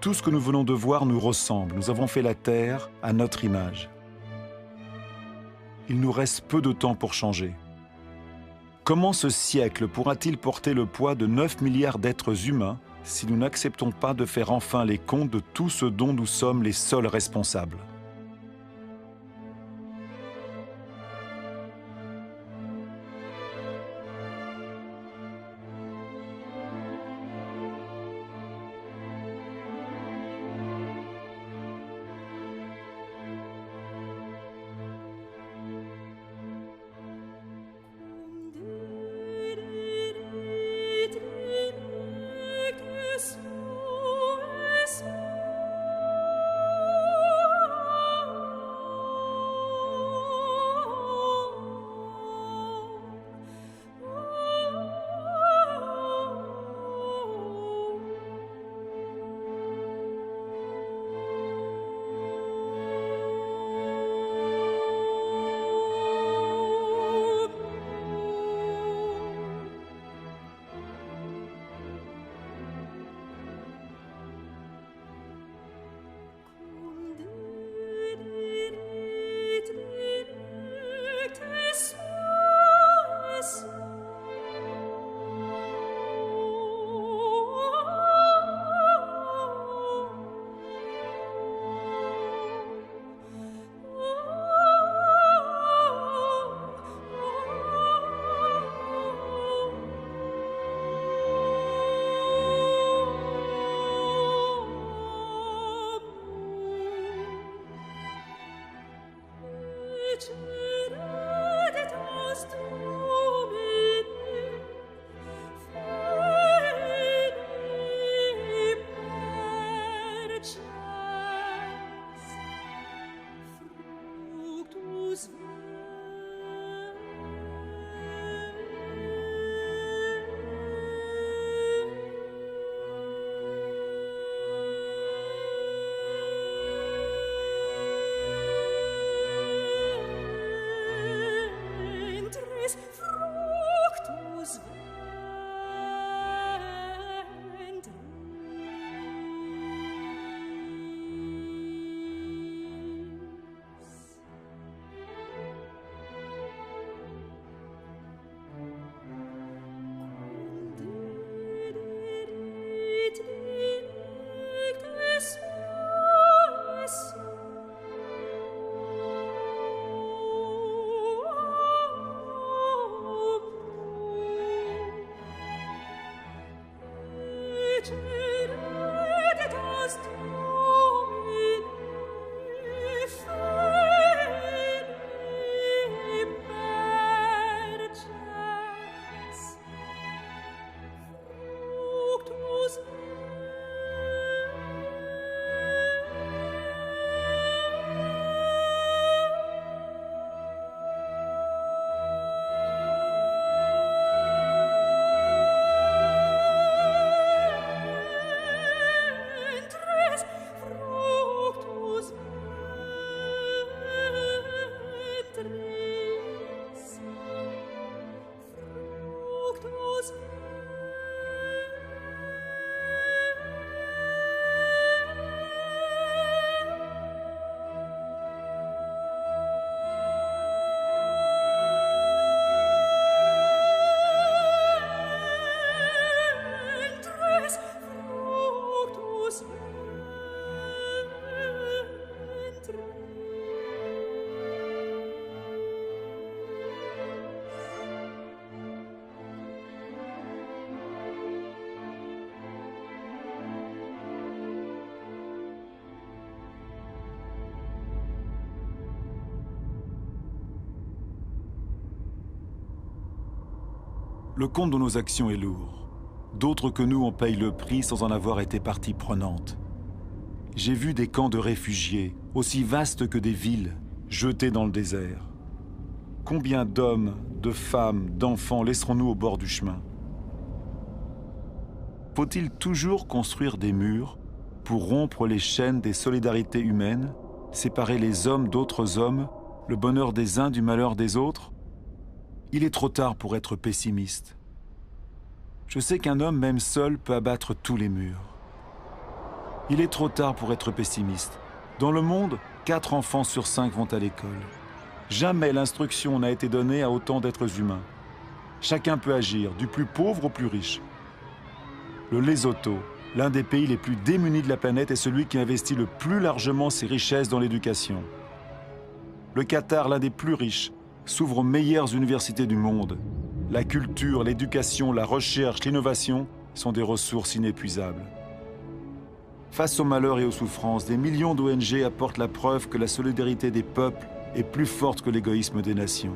Tout ce que nous venons de voir nous ressemble. Nous avons fait la Terre à notre image. Il nous reste peu de temps pour changer. Comment ce siècle pourra-t-il porter le poids de 9 milliards d'êtres humains si nous n'acceptons pas de faire enfin les comptes de tout ce dont nous sommes les seuls responsables ? Le compte de nos actions est lourd. D'autres que nous en payent le prix sans en avoir été partie prenante. J'ai vu des camps de réfugiés, aussi vastes que des villes, jetés dans le désert. Combien d'hommes, de femmes, d'enfants laisserons-nous au bord du chemin? Faut-il toujours construire des murs pour rompre les chaînes des solidarités humaines, séparer les hommes d'autres hommes, le bonheur des uns du malheur des autres? Il est trop tard pour être pessimiste. Je sais qu'un homme, même seul, peut abattre tous les murs. Il est trop tard pour être pessimiste. Dans le monde, 4 enfants sur 5 vont à l'école. Jamais l'instruction n'a été donnée à autant d'êtres humains. Chacun peut agir, du plus pauvre au plus riche. Le Lesotho, l'un des pays les plus démunis de la planète, est celui qui investit le plus largement ses richesses dans l'éducation. Le Qatar, l'un des plus riches, s'ouvre aux meilleures universités du monde. La culture, l'éducation, la recherche, l'innovation sont des ressources inépuisables. Face aux malheurs et aux souffrances, des millions d'ONG apportent la preuve que la solidarité des peuples est plus forte que l'égoïsme des nations.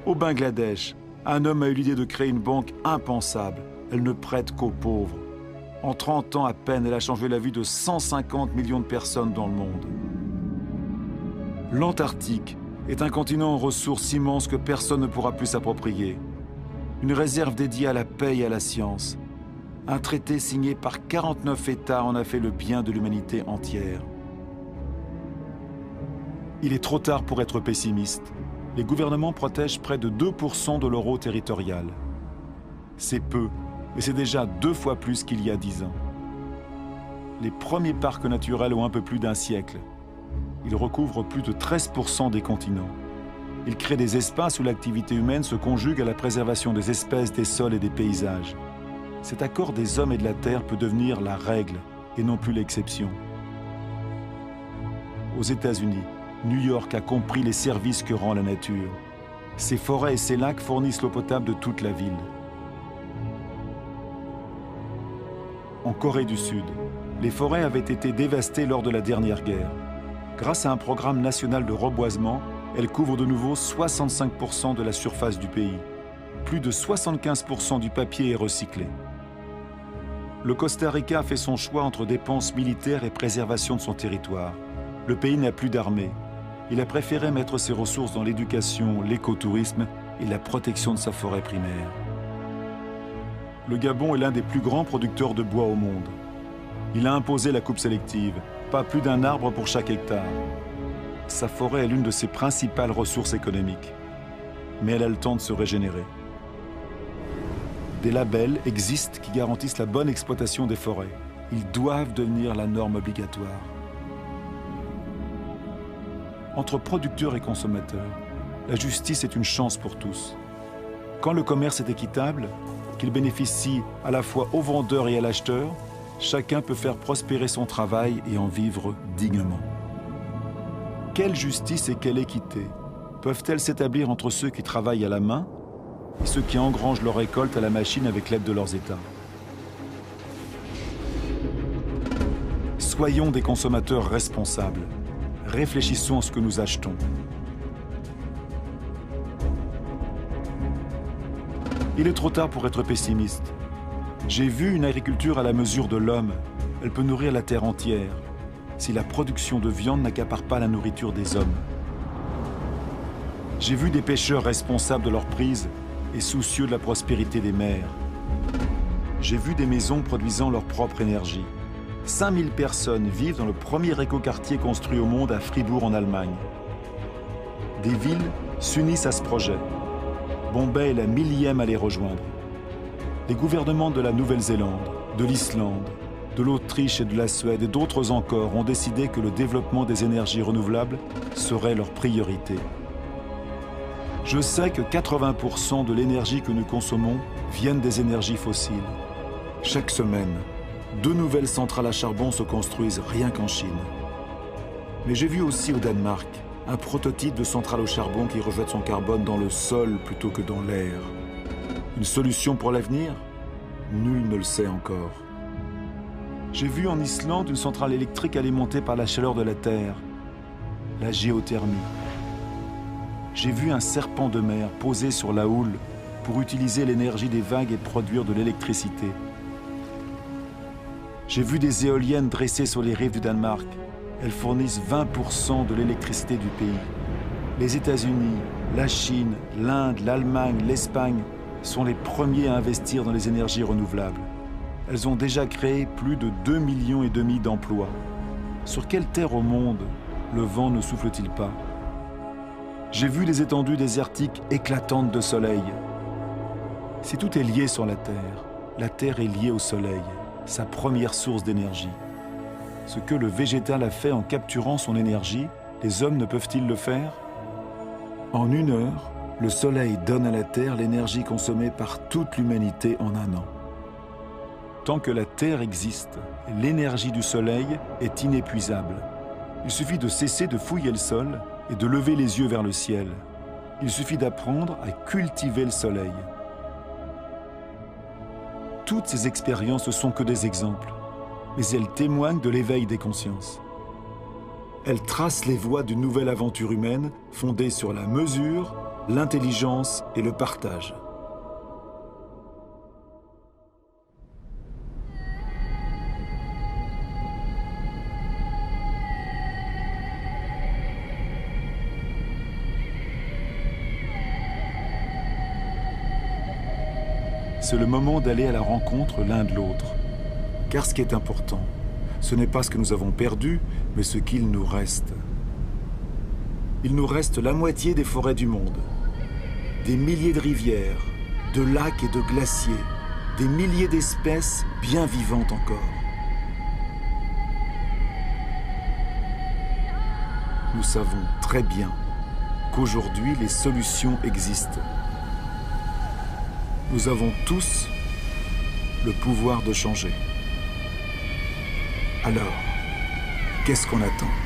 Au Bangladesh, un homme a eu l'idée de créer une banque impensable. Elle ne prête qu'aux pauvres. En 30 ans à peine, elle a changé la vie de 150 millions de personnes dans le monde. L'Antarctique est un continent en ressources immenses que personne ne pourra plus s'approprier. Une réserve dédiée à la paix et à la science. Un traité signé par 49 États en a fait le bien de l'humanité entière. Il est trop tard pour être pessimiste. Les gouvernements protègent près de 2% de leur eau territoriale. C'est peu, mais c'est déjà 2 fois plus qu'il y a 10 ans. Les premiers parcs naturels ont un peu plus d'1 siècle. Ils recouvrent plus de 13% des continents. Ils créent des espaces où l'activité humaine se conjugue à la préservation des espèces, des sols et des paysages. Cet accord des hommes et de la terre peut devenir la règle et non plus l'exception. Aux États-Unis, New York a compris les services que rend la nature. Ses forêts et ses lacs fournissent l'eau potable de toute la ville. En Corée du Sud, les forêts avaient été dévastées lors de la dernière guerre. Grâce à un programme national de reboisement, elles couvrent de nouveau 65% de la surface du pays. Plus de 75% du papier est recyclé. Le Costa Rica a fait son choix entre dépenses militaires et préservation de son territoire. Le pays n'a plus d'armée. Il a préféré mettre ses ressources dans l'éducation, l'écotourisme et la protection de sa forêt primaire. Le Gabon est l'un des plus grands producteurs de bois au monde. Il a imposé la coupe sélective, pas plus d'1 arbre pour chaque hectare. Sa forêt est l'une de ses principales ressources économiques. Mais elle a le temps de se régénérer. Des labels existent qui garantissent la bonne exploitation des forêts. Ils doivent devenir la norme obligatoire. Entre producteurs et consommateurs, la justice est une chance pour tous. Quand le commerce est équitable, qu'il bénéficie à la fois au vendeur et à l'acheteur, chacun peut faire prospérer son travail et en vivre dignement. Quelle justice et quelle équité peuvent-elles s'établir entre ceux qui travaillent à la main et ceux qui engrangent leur récolte à la machine avec l'aide de leurs États? Soyons des consommateurs responsables. Réfléchissons à ce que nous achetons. Il est trop tard pour être pessimiste. J'ai vu une agriculture à la mesure de l'homme. Elle peut nourrir la terre entière, si la production de viande n'accapare pas la nourriture des hommes. J'ai vu des pêcheurs responsables de leur prise et soucieux de la prospérité des mers. J'ai vu des maisons produisant leur propre énergie. 5000 personnes vivent dans le premier écoquartier construit au monde à Fribourg en Allemagne. Des villes s'unissent à ce projet. Bombay est la 1000e à les rejoindre. Les gouvernements de la Nouvelle-Zélande, de l'Islande, de l'Autriche et de la Suède et d'autres encore ont décidé que le développement des énergies renouvelables serait leur priorité. Je sais que 80% de l'énergie que nous consommons viennent des énergies fossiles. Chaque semaine, 2 nouvelles centrales à charbon se construisent rien qu'en Chine. Mais j'ai vu aussi au Danemark un prototype de centrale au charbon qui rejette son carbone dans le sol plutôt que dans l'air. Une solution pour l'avenir? Nul ne le sait encore. J'ai vu en Islande une centrale électrique alimentée par la chaleur de la terre, la géothermie. J'ai vu un serpent de mer posé sur la houle pour utiliser l'énergie des vagues et produire de l'électricité. J'ai vu des éoliennes dressées sur les rives du Danemark. Elles fournissent 20% de l'électricité du pays. Les États-Unis, la Chine, l'Inde, l'Allemagne, l'Espagne sont les premiers à investir dans les énergies renouvelables. Elles ont déjà créé plus de 2,5 millions d'emplois. Sur quelle terre au monde le vent ne souffle-t-il pas? J'ai vu des étendues désertiques éclatantes de soleil. Si tout est lié sur la Terre est liée au soleil, sa première source d'énergie. Ce que le végétal a fait en capturant son énergie, les hommes ne peuvent-ils le faire? En 1 heure, le soleil donne à la Terre l'énergie consommée par toute l'humanité en 1 an. Tant que la Terre existe, l'énergie du soleil est inépuisable. Il suffit de cesser de fouiller le sol et de lever les yeux vers le ciel. Il suffit d'apprendre à cultiver le soleil. Toutes ces expériences ne sont que des exemples, mais elles témoignent de l'éveil des consciences. Elles tracent les voies d'une nouvelle aventure humaine fondée sur la mesure, l'intelligence et le partage. C'est le moment d'aller à la rencontre l'un de l'autre. Car ce qui est important, ce n'est pas ce que nous avons perdu, mais ce qu'il nous reste. Il nous reste la moitié des forêts du monde, des milliers de rivières, de lacs et de glaciers, des milliers d'espèces bien vivantes encore. Nous savons très bien qu'aujourd'hui les solutions existent. Nous avons tous le pouvoir de changer. Alors, qu'est-ce qu'on attend ?